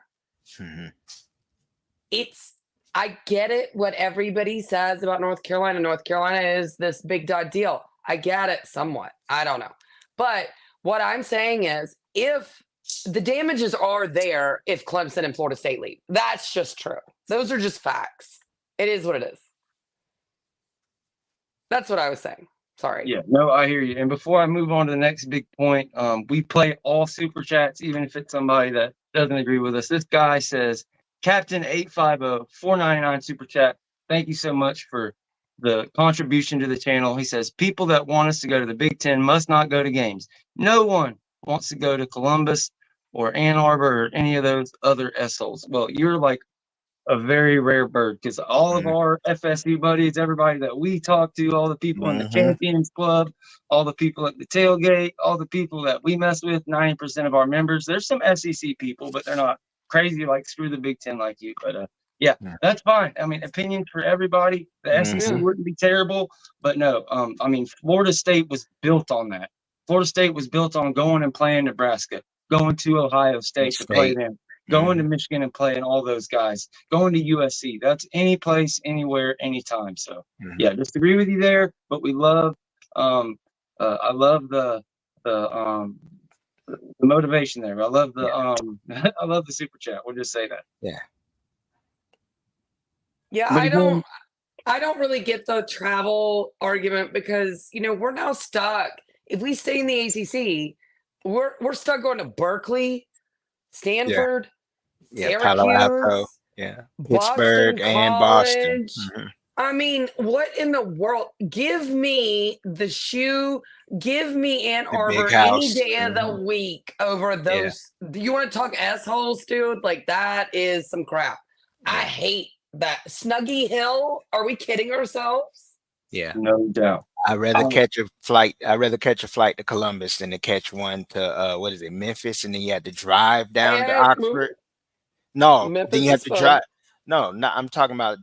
I get it, what everybody says about North Carolina. North Carolina is this big dog deal. I get it somewhat. I don't know. But what I'm saying is, if the damages are there, if Clemson and Florida State leave, that's just true. Those are just facts. It is what it is. That's what I was saying. Sorry. Yeah, no, I hear you. And before I move on to the next big point, we play all super chats, even if it's somebody that doesn't agree with us. This guy says, Captain 850 499 super chat. Thank you so much for the contribution to the channel. He says, people that want us to go to the Big Ten must not go to games. No one wants to go to Columbus or Ann Arbor or any of those other S-holes. Well, you're like a very rare bird, because all of our FSU buddies, everybody that we talk to, all the people in the Champions Club, all the people at the tailgate, all the people that we mess with, 90% of our members, there's some SEC people, but they're not crazy like screw the Big Ten like you. But that's fine. I mean, opinions for everybody. The SEC wouldn't be terrible, but no. I mean, Florida State was built on that. Florida State was built on going and playing Nebraska, going to Ohio State to play them, going to Michigan and playing all those guys, going to USC. That's any place, anywhere, anytime. So disagree with you there, but we love. I love the motivation there. I love the I love the super chat. We'll just say that. Yeah, I don't really get the travel argument because we're now stuck. If we stay in the ACC, we're stuck going to Berkeley, Stanford, Syracuse, Pittsburgh, and Boston. I mean, what in the world? Give me the shoe. Give me Ann Arbor any day of the week over those. You want to talk assholes, dude? Like, that is some crap. I hate that. Snuggy Hill? Are we kidding ourselves? Yeah, no doubt. I'd rather catch a flight. I'd rather catch a flight to Columbus than to catch one to Memphis, and then you have to drive down to Oxford. No, Memphis then you have is to fun. drive. No, I'm talking about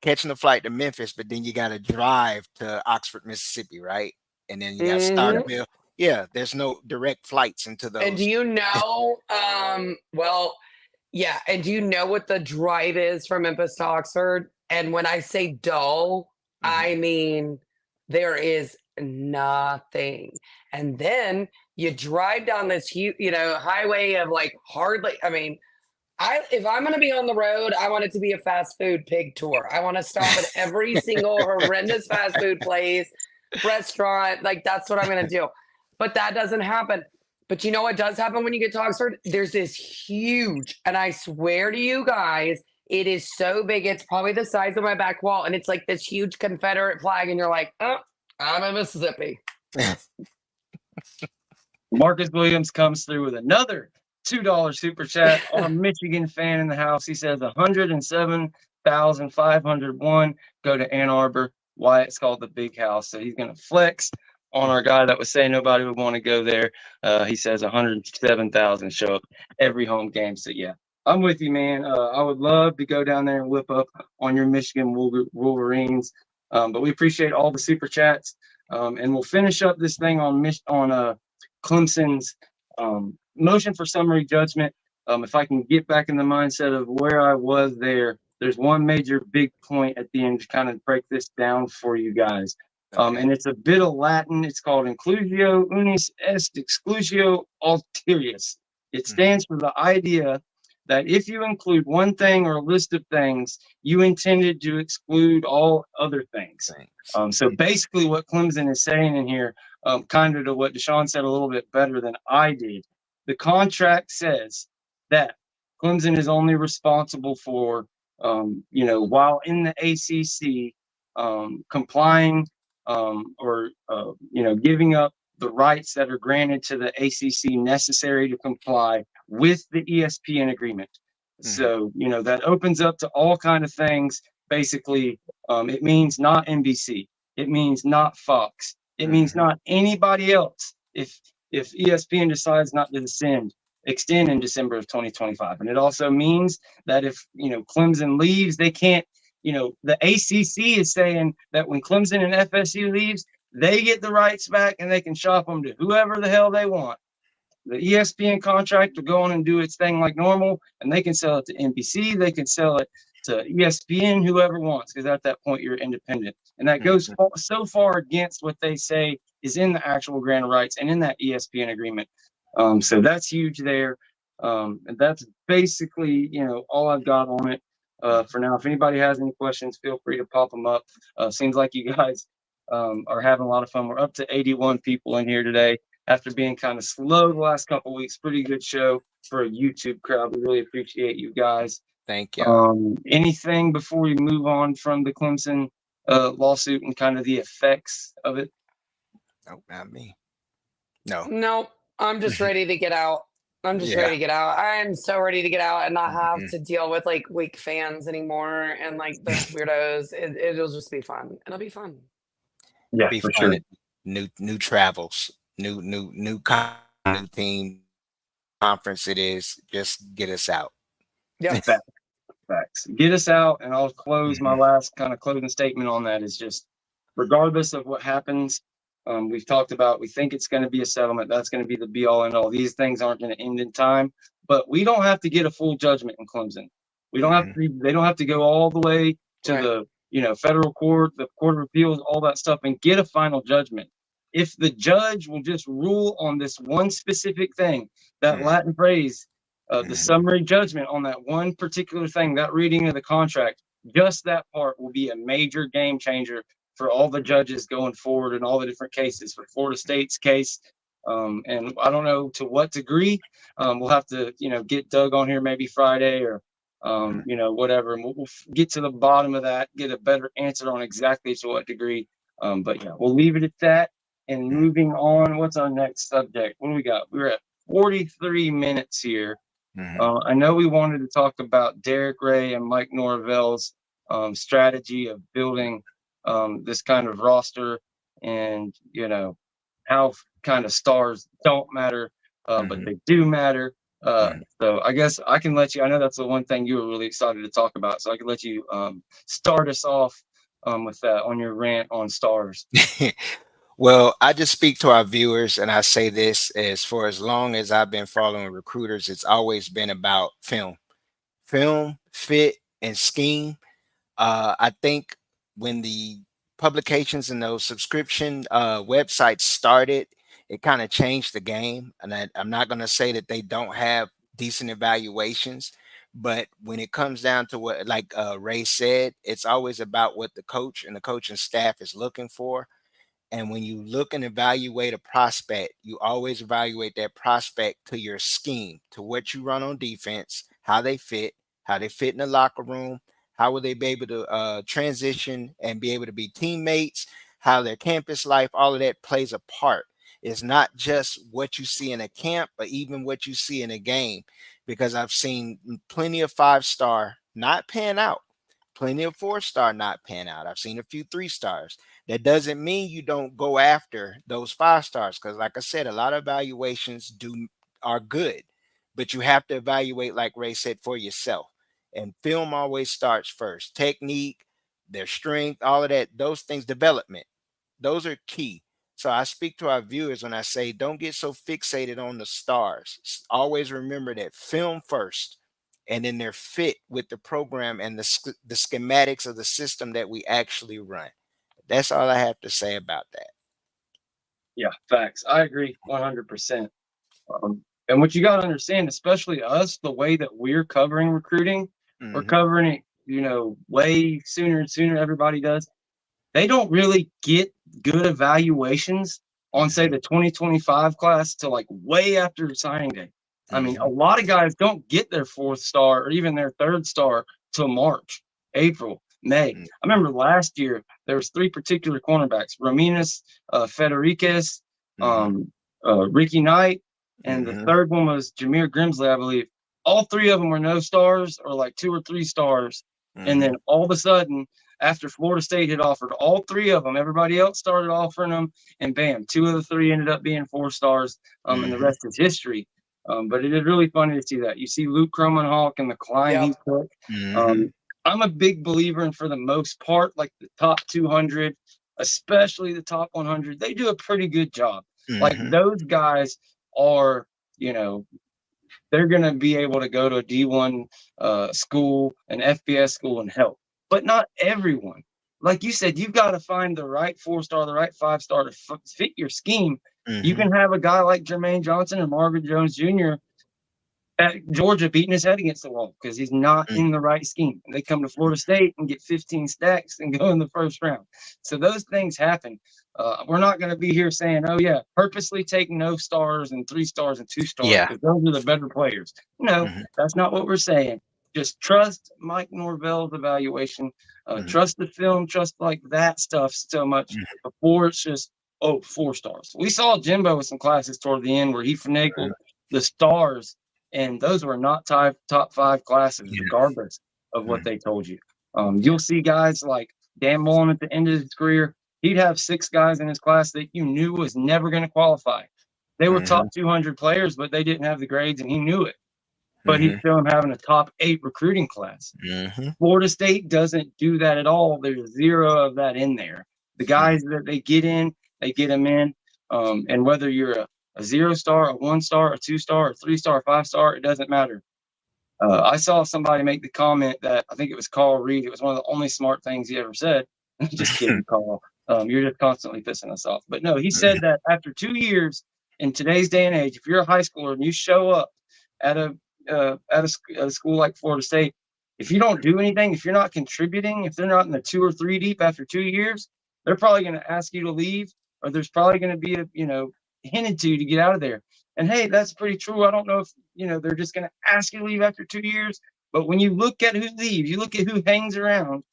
catching a flight to Memphis, but then you got to drive to Oxford, Mississippi, right? And then you got to start a bill. Yeah, there's no direct flights into those. And do you know? And do you know what the drive is from Memphis to Oxford? And when I say dull, I mean there is nothing. And then you drive down this huge, highway of like hardly. I mean, if I'm going to be on the road, I want it to be a fast food pig tour. I want to stop at every single horrendous fast food place, restaurant. Like, that's what I'm going to do. But that doesn't happen. But you know what does happen when you get to Oxford? There's this huge, and I swear to you guys, it is so big. It's probably the size of my back wall. And it's like this huge Confederate flag. And you're like, oh, I'm in Mississippi. Marcus Williams comes through with another $2 super chat. Our Michigan fan in the house. He says 107,501. Go to Ann Arbor. Why it's called the Big House. So he's going to flex on our guy that was saying nobody would want to go there. He says 107,000 show up every home game. So yeah, I'm with you, man. I would love to go down there and whip up on your Michigan Wolverines. But we appreciate all the super chats. And we'll finish up this thing on Clemson's motion for summary judgment. If I can get back in the mindset of where I was there, there's one major big point at the end to kind of break this down for you guys. And it's a bit of Latin. It's called inclusio unis est exclusio alterius. It stands for the idea that if you include one thing or a list of things, you intended to exclude all other things. So basically what Clemson is saying in here, kind of to what Deshawn said a little bit better than I did, the contract says that Clemson is only responsible for, while in the ACC, complying or giving up the rights that are granted to the ACC necessary to comply with the ESPN agreement. So, that opens up to all kind of things. Basically, it means not NBC. It means not Fox. It means not anybody else. If ESPN decides not to extend in December of 2025. And it also means that if, Clemson leaves, they can't, the ACC is saying that when Clemson and FSU leaves, they get the rights back and they can shop them to whoever the hell they want. The ESPN contract will go on and do its thing like normal, and they can sell it to NBC. They can sell it to ESPN, whoever wants, because at that point you're independent. And that goes so far against what they say is in the actual grant of rights and in that ESPN agreement. So that's huge there. And that's basically, all I've got on it for now. If anybody has any questions, feel free to pop them up. Seems like you guys are having a lot of fun. We're up to 81 people in here today after being kind of slow the last couple of weeks. Pretty good show for a YouTube crowd. We really appreciate you guys. Thank you. Anything before we move on from the Clemson lawsuit and kind of the effects of it? No, not me. No. Nope. I'm just ready to get out. I'm just ready to get out. I'm so ready to get out and not have to deal with like weak fans anymore and like those weirdos. It'll just be fun. It'll be fun. Yeah, be for fun. sure. New travels, new team conference. It is just get us out. Yeah. Facts. Get us out, and I'll close my last kind of closing statement on that is just regardless of what happens, we've talked about, we think it's going to be a settlement. That's going to be the be all and all. These things aren't going to end in time, but we don't have to get a full judgment in Clemson. We don't have to, they don't have to go all the way to the, federal court, the Court of Appeals, all that stuff and get a final judgment. If the judge will just rule on this one specific thing, that Latin phrase, the summary judgment on that one particular thing, that reading of the contract, just that part will be a major game changer for all the judges going forward in all the different cases. For Florida State's case, and I don't know to what degree, we'll have to, get Doug on here maybe Friday or, whatever, and we'll get to the bottom of that, get a better answer on exactly to what degree. But yeah, we'll leave it at that. And moving on, what's our next subject? What do we got? We're at 43 minutes here. I know we wanted to talk about Derek Ray and Mike Norvell's strategy of building this kind of roster and, how kind of stars don't matter, but they do matter. So I guess I can let you, I know that's the one thing you were really excited to talk about. So I can let you start us off with that on your rant on stars. Well, I just speak to our viewers and I say this, as for as long as I've been following recruiters, it's always been about film, fit, and scheme. I think when the publications and those subscription websites started, it kind of changed the game. And I'm not going to say that they don't have decent evaluations, but when it comes down to what, like Ray said, it's always about what the coach and the coaching staff is looking for. And when you look and evaluate a prospect, you always evaluate that prospect to your scheme, to what you run on defense, how they fit in the locker room, how will they be able to transition and be able to be teammates, how their campus life, all of that plays a part. It's not just what you see in a camp, but even what you see in a game, because I've seen plenty of 5-star not pan out, plenty of 4-star not pan out. I've seen a few 3-stars. That doesn't mean you don't go after those 5-stars, because like I said, a lot of evaluations are good, but you have to evaluate, like Ray said, for yourself. And film always starts first. Technique, their strength, all of that, those things, development, those are key. So I speak to our viewers when I say, don't get so fixated on the stars. Always remember that film first, and then they're fit with the program and the schematics of the system that we actually run. That's all I have to say about that. Yeah, facts. I agree 100%. And what you got to understand, especially us, the way that we're covering recruiting, we're covering it, way sooner and sooner. Everybody does. They don't really get good evaluations on, say, the 2025 class till like way after signing day. I mean, a lot of guys don't get their 4th star or even their 3rd star till March, April, May. I remember last year there was 3 particular cornerbacks: Ramirez, Federiquez, Ricky Knight, and the 3rd one was Jameer Grimsley, I believe. All 3 of them were no stars or like 2 or 3 stars. And then all of a sudden, after Florida State had offered all 3 of them, everybody else started offering them, and bam, 2 of the 3 ended up being 4 stars, and the rest is history. But it is really funny to see that. You see Luke Kromenhawk and the climb he took. I'm a big believer in, for the most part, like the top 200, especially the top 100, they do a pretty good job. Like those guys are, they're going to be able to go to a D1 school, an FBS school, and help. But not everyone. Like you said, you've got to find the right 4-star, the right 5-star to fit your scheme. You can have a guy like Jermaine Johnson or Marvin Jones Jr. at Georgia beating his head against the wall because he's not in the right scheme. And they come to Florida State and get 15 stacks and go in the 1st round. So those things happen. We're not going to be here saying, oh, yeah, purposely take no stars and 3 stars and 2 stars because those are the better players. No, that's not what we're saying. Just trust Mike Norvell's evaluation. Trust the film, trust like that stuff so much before it's just, 4 stars. We saw Jimbo with some classes toward the end where he finagled the stars, and those were not top 5 classes, regardless of what they told you. You'll see guys like Dan Mullen at the end of his career. He'd have 6 guys in his class that you knew was never going to qualify. They were top 200 players, but they didn't have the grades, and he knew it. But he's still having a top 8 recruiting class. Florida State doesn't do that at all. There's 0 of that in there. The guys that they get in, they get them in. And whether you're a 0-star, a 1-star, a 2-star, a 3-star, a 5-star, it doesn't matter. I saw somebody make the comment that I think it was Carl Reed. It was one of the only smart things he ever said. Just kidding, Carl. You're just constantly pissing us off. But no, he said that after 2 years in today's day and age, if you're a high schooler and you show up at a school like Florida State, if you don't do anything, if you're not contributing, if they're not in the 2 or 3 deep after 2 years, they're probably going to ask you to leave, or there's probably going to be hinted to get out of there. And hey, that's pretty true. I don't know if they're just going to ask you to leave after 2 years, but when you look at who leaves, you look at who hangs around.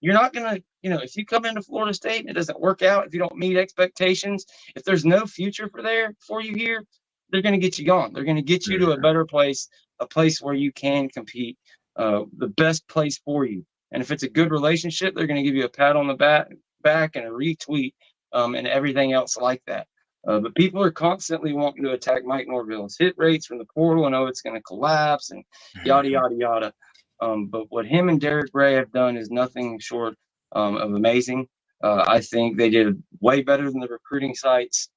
You're not going to, if you come into Florida State and it doesn't work out, if you don't meet expectations, if there's no future for you here, they're going to get you gone. They're going to get you to a better place, a place where you can compete, the best place for you. And if it's a good relationship, they're going to give you a pat on the back and a retweet, and everything else like that. But people are constantly wanting to attack Mike Norvell's hit rates from the portal and it's going to collapse and yada, yada, yada. But what him and Derek Ray have done is nothing short of amazing. I think they did way better than the recruiting sites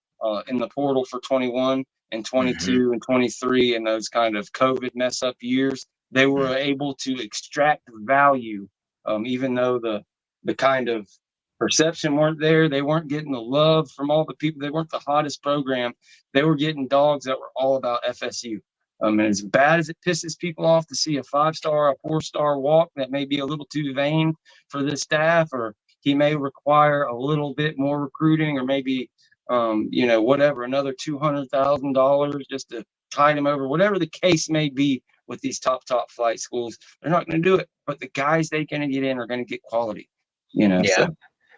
in the portal for 21 and 22 and 23 and those kind of COVID mess up years. They were able to extract value, even though the kind of perception weren't there. They weren't getting the love from all the people. They weren't the hottest program. They were getting dogs that were all about FSU. And as bad as it pisses people off to see a 5-star, a 4-star walk that may be a little too vain for this staff, or he may require a little bit more recruiting, or maybe, whatever, another $200,000 just to tide him over, whatever the case may be with these top flight schools. They're not going to do it, but the guys they're going to get in are going to get quality, so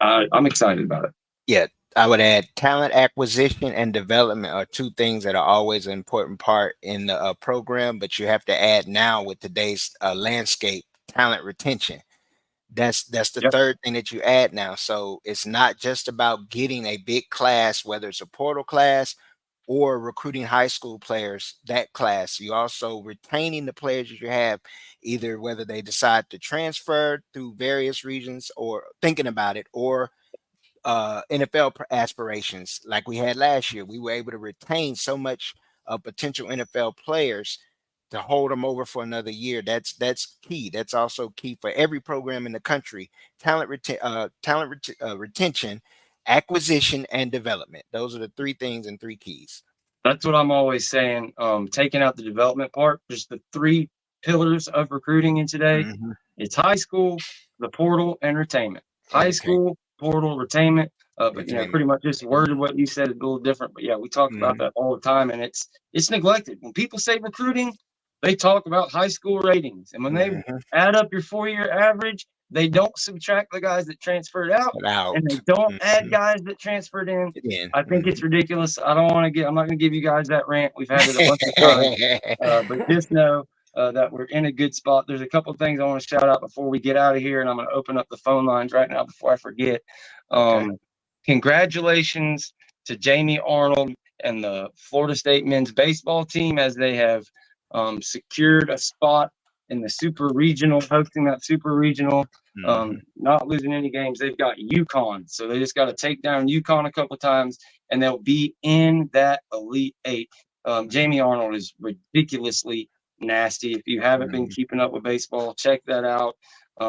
I'm excited about it. Yeah, I would add talent acquisition and development are 2 things that are always an important part in the program, but you have to add now with today's landscape, talent retention. That's the Yep. third thing that you add now. So it's not just about getting a big class, whether it's a portal class or recruiting high school players, that class. You also retaining the players that you have, either whether they decide to transfer through various regions or thinking about it, or NFL aspirations like we had last year. We were able to retain so much potential NFL players to hold them over for another year. That's key. That's also key for every program in the country. Retention, acquisition, and development. Those are the three things and three keys. That's what I'm always saying. Taking out the development part, just the three pillars of recruiting in today. Mhm. It's high school, the portal, and retainment. High school, portal, retainment. But pretty much just worded what you said a little different. But yeah, we talk about that all the time, and it's neglected. When people say recruiting, they talk about high school ratings, and when they add up your 4-year average, they don't subtract the guys that transferred out, and they don't add guys that transferred in. I think it's ridiculous. I'm not going to give you guys that rant. We've had it a bunch of times. But just know that we're in a good spot. There's a couple of things I want to shout out before we get out of here, and I'm going to open up the phone lines right now before I forget. Congratulations to Jamie Arnold and the Florida State men's baseball team, as they have secured a spot in the super regional, hosting that super regional, not losing any games. They've got UConn, so they just got to take down UConn a couple of times, and they'll be in that Elite Eight. Jamie Arnold is ridiculously nasty. If you haven't been keeping up with baseball, check that out.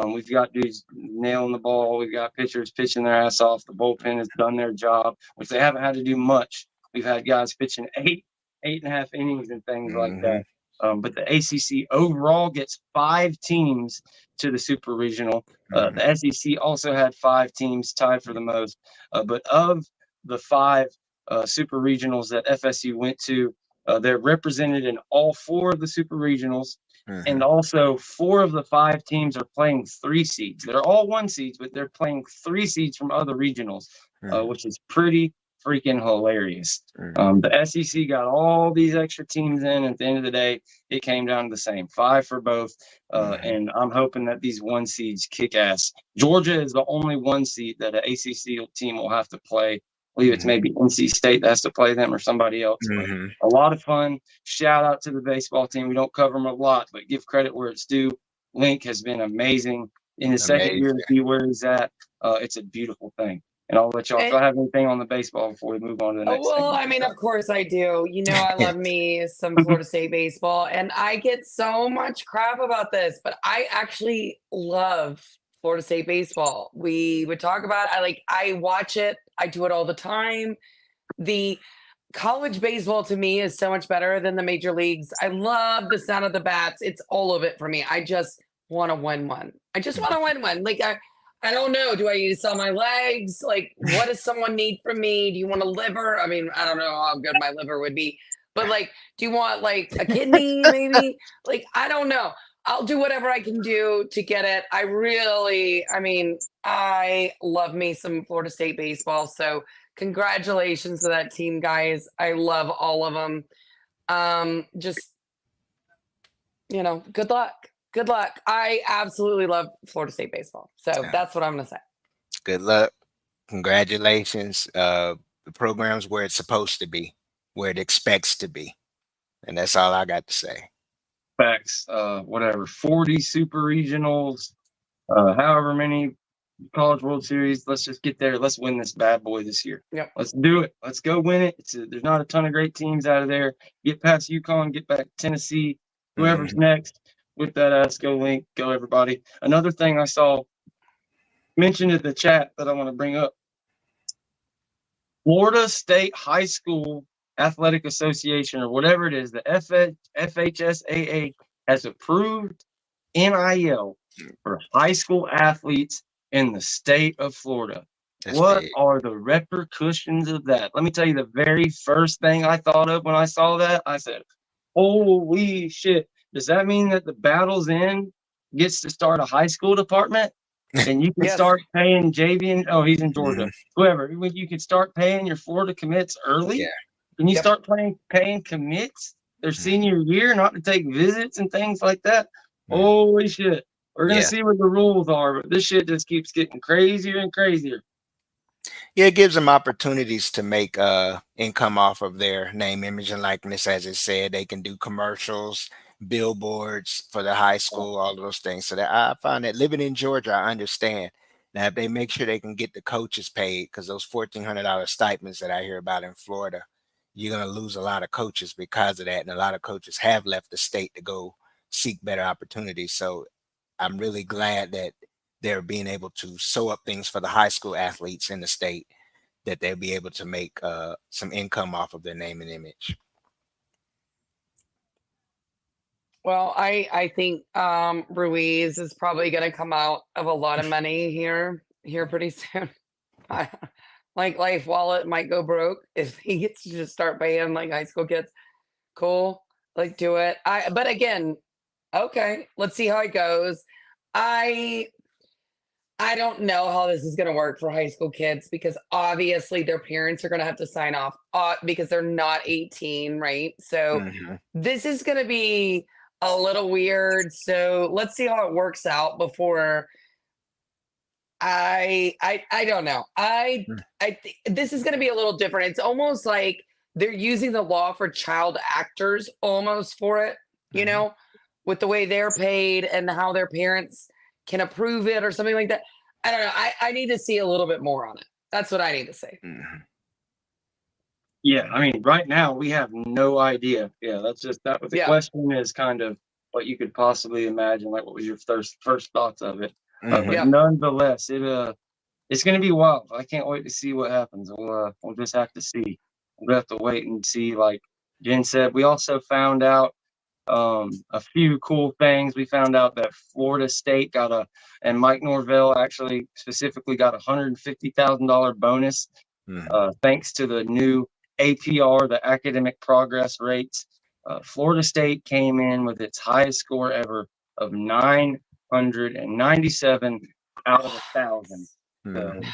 We've got dudes nailing the ball. We've got pitchers pitching their ass off. The bullpen has done their job, which they haven't had to do much. We've had guys pitching 8.5 innings and things like that. But the ACC overall gets 5 teams to the super regional. The SEC also had 5 teams, tied for the most. But of the 5 super regionals that FSU went to, they're represented in all 4 of the super regionals. And also 4 of the 5 teams are playing 3 seeds. They're all 1 seeds, but they're playing 3 seeds from other regionals, which is pretty freaking hilarious. The SEC got all these extra teams in. At the end of the day, it came down to the same 5 for both. And I'm hoping that these 1 seeds kick ass. Georgia is the only 1 seed that an ACC team will have to play. I believe it's maybe NC State that has to play them or somebody else. But a lot of fun. Shout out to the baseball team. We don't cover them a lot, but give credit where it's due. Link has been amazing in his second year to see where he's at. It's a beautiful thing. And I'll let y'all, if I have anything on the baseball before we move on to the next thing. Well, I mean, of course I do. I love me some Florida State baseball, and I get so much crap about this, but I actually love Florida State baseball. We would talk about it. I watch it. I do it all the time. The college baseball to me is so much better than the major leagues. I love the sound of the bats. It's all of it for me. I just want to win one. I don't know. Do I need to sell my legs? What does someone need from me? Do you want a liver? I mean, I don't know how good my liver would be, but do you want a kidney maybe? I don't know. I'll do whatever I can do to get it. I love me some Florida State baseball. So congratulations to that team, guys. I love all of them. Good luck. Good luck. I absolutely love Florida State baseball. So that's what I'm going to say. Good luck. Congratulations. The program's where it's supposed to be, where it expects to be. And that's all I got to say. Facts. 40 super regionals, however many College World Series. Let's just get there. Let's win this bad boy this year. Yep. Let's do it. Let's go win it. There's not a ton of great teams out of there. Get past UConn, get back to Tennessee, whoever's next. With that ass, go Link, go everybody. Another thing I saw mentioned in the chat that I want to bring up. Florida State High School Athletic Association, or whatever it is, the FHSAA has approved NIL for high school athletes in the state of Florida. What are the repercussions of that? Let me tell you, the very first thing I thought of when I saw that, I said, holy shit. Does that mean that the Battles Inn gets to start a high school department? And you can start paying JV, he's in Georgia. Whoever, you can start paying your Florida commits early. Can you start paying commits their senior year, not to take visits and things like that? Holy shit. We're gonna Yeah. see what the rules are, but this shit just keeps getting crazier and crazier. Yeah, it gives them opportunities to make income off of their name, image, and likeness. As it said, they can do commercials, billboards for the high school, all of those things. So that I find that living in Georgia, I understand. Now, if they make sure they can get the coaches paid, because those $1,400 stipends that I hear about in Florida, you're gonna lose a lot of coaches because of that. And a lot of coaches have left the state to go seek better opportunities. So I'm really glad that they're being able to sew up things for the high school athletes in the state, that they'll be able to make some income off of their name and image. Well, I think Ruiz is probably going to come out of a lot of money here pretty soon. Like Life Wallet might go broke if he gets to just start paying like high school kids. Cool, like do it. But again, okay, let's see how it goes. I don't know how this is going to work for high school kids because obviously their parents are going to have to sign off because they're not 18, right? So this is going to be a little weird. So let's see how it works out before I don't know. I think this is going to be a little different. It's almost like they're using the law for child actors almost for it, you know, with the way they're paid and how their parents can approve it or something like that. I don't know. I need to see a little bit more on it. That's what I need to say. Yeah, I mean, right now we have no idea. Yeah, that's just that. But the question is kind of what you could possibly imagine. Like, what was your first thoughts of it? But nonetheless, it's going to be wild. I can't wait to see what happens. We'll just have to see. We'll have to wait and see. Like Jen said, we also found out a few cool things. We found out that Florida State and Mike Norvell actually specifically got $150,000 bonus thanks to the new APR, the academic progress rates. Florida State came in with its highest score ever of 997 out of 1,000.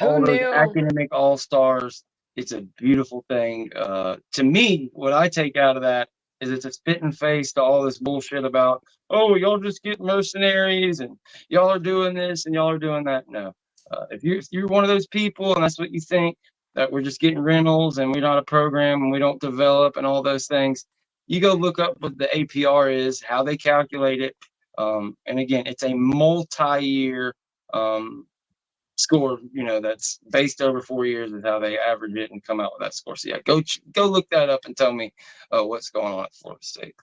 All those academic all-stars. It's a beautiful thing. To me, what I take out of that is it's a spitting face to all this bullshit about, oh, y'all just get mercenaries and y'all are doing this and y'all are doing that. No. If you're one of those people and that's what you think, that we're just getting rentals and we're not a program and we don't develop and all those things, you go look up what the APR is, how they calculate it. And again, it's a multi-year score, that's based over 4 years is how they average it and come out with that score. So yeah, go look that up and tell me what's going on at Florida State.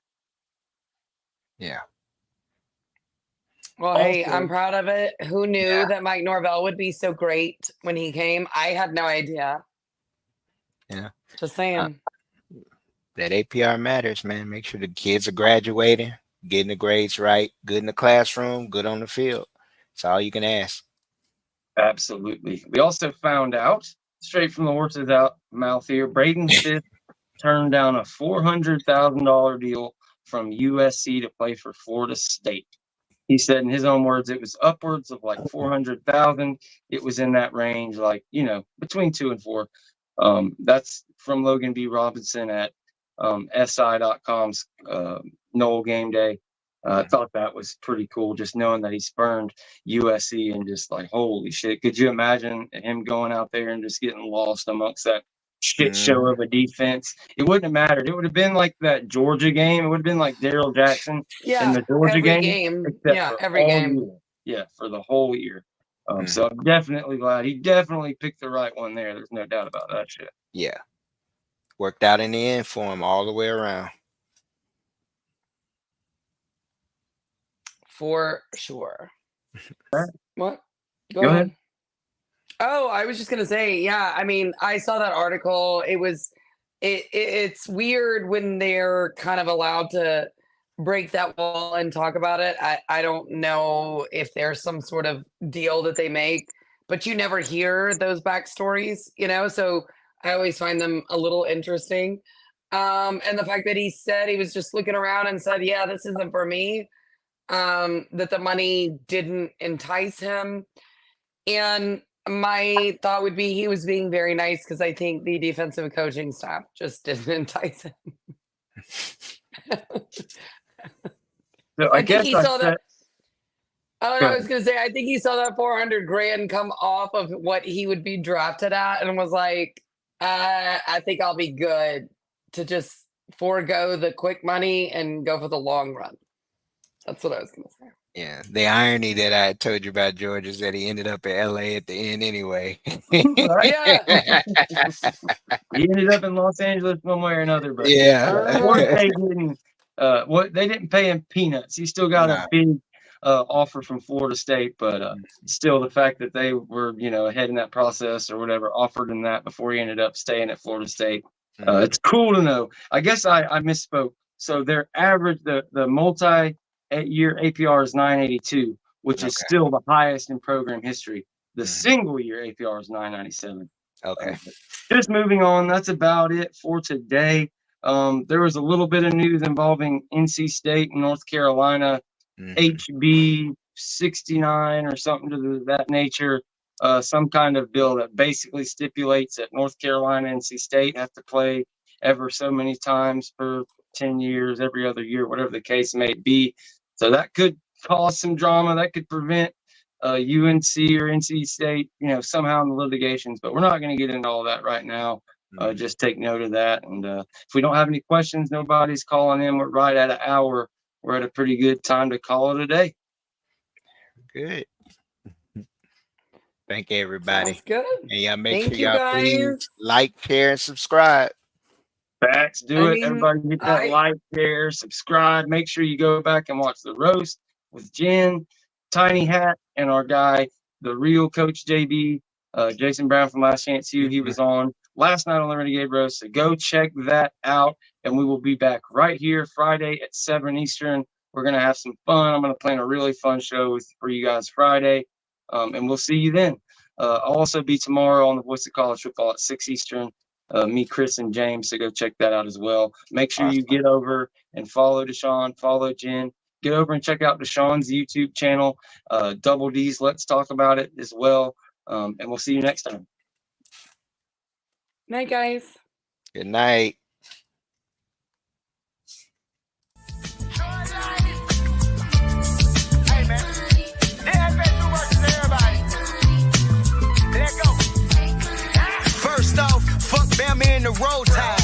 Yeah. Well, hey, I'm proud of it. Who knew that Mike Norvell would be so great when he came? I had no idea. Yeah. Just saying. That APR matters, man. Make sure the kids are graduating, getting the grades right, good in the classroom, good on the field. That's all you can ask. Absolutely. We also found out, straight from the horse's mouth here, Braden Smith turned down a $400,000 deal from USC to play for Florida State. He said in his own words, it was upwards of like 400,000. It was in that range, like, between 2 and 4. That's from Logan B. Robinson at SI.com's Noel Game Day. I thought that was pretty cool, just knowing that he spurned USC and just like, holy shit. Could you imagine him going out there and just getting lost amongst that shit show of a defense? It wouldn't have mattered. It would have been like that Georgia game. It would have been like Daryl Jackson in the Georgia game. Every game. Yeah, for the whole year. So I'm definitely glad. He definitely picked the right one there. There's no doubt about that shit. Yeah. Worked out in the end for him all the way around. For sure. What? Go ahead. Oh, I was just gonna say, yeah. I mean, I saw that article. It's weird when they're kind of allowed to break that wall and talk about it. I don't know if there's some sort of deal that they make, but you never hear those backstories, so I always find them a little interesting. And the fact that he said he was just looking around and said, yeah, this isn't for me, that the money didn't entice him. And my thought would be he was being very nice because I think the defensive coaching staff just didn't entice him. So I guess he saw that. Oh, and I was gonna say, I think he saw that 400 grand come off of what he would be drafted at, and was like, I think I'll be good to just forego the quick money and go for the long run. That's what I was gonna say. Yeah, the irony that I told you about George is that he ended up in LA at the end anyway. Yeah. He ended up in Los Angeles one way or another, but Yeah. they didn't pay him peanuts. He still got a big offer from Florida State, but still the fact that they were, ahead in that process or whatever, offered him that before he ended up staying at Florida State. It's cool to know. I guess I misspoke. So their average, the multi-year APR is 982, which is still the highest in program history. The single year APR is 997. Okay. Just moving on. That's about it for today. There was a little bit of news involving NC State and North Carolina, HB 69 or something to that nature. Some kind of bill that basically stipulates that North Carolina and NC State have to play ever so many times per 10 years, every other year, whatever the case may be. So that could cause some drama. That could prevent UNC or NC State, somehow in the litigations. But we're not going to get into all that right now. Just take note of that. And if we don't have any questions, nobody's calling in. We're right at an hour. We're at a pretty good time to call it a day. Good. Thank you, everybody. That's good. And y'all make Thank sure you, y'all guys. please like, share, and subscribe. Facts. Do it. Everybody get that like, share, subscribe. Make sure you go back and watch the roast with Jen, Tiny Hat, and our guy, the real Coach JB, Jason Brown from Last Chance U. He was on last night on the Renegade Roast. So go check that out. And we will be back right here Friday at 7 Eastern. We're going to have some fun. I'm going to plan a really fun show for you guys Friday. And we'll see you then. I'll also be tomorrow on the Voice of College Football at 6 Eastern. Me, Chris, and James. So go check that out as well. Make sure you get over and follow Deshawn, follow Jen. Get over and check out Deshawn's YouTube channel, Double D's Let's Talk About It as well. And we'll see you next time. Night, guys. Good night. Hey, man. FSU versus everybody. Let go. First off, fuck Bama in the Roll Tide.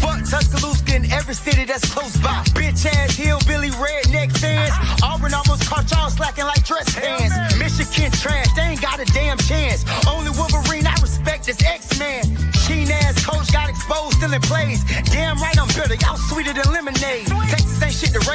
Fuck Tuscaloosa in every city that's close by. Bitch ass hillbilly redneck fans. Auburn almost caught y'all slacking like dress pants. Michigan trash, they ain't got a damn chance. Only Wolverine I respect is X-Man. Keen ass coach got exposed, still in plays. Damn right I'm bitter, y'all sweeter than lemonade. Texas ain't shit to raise.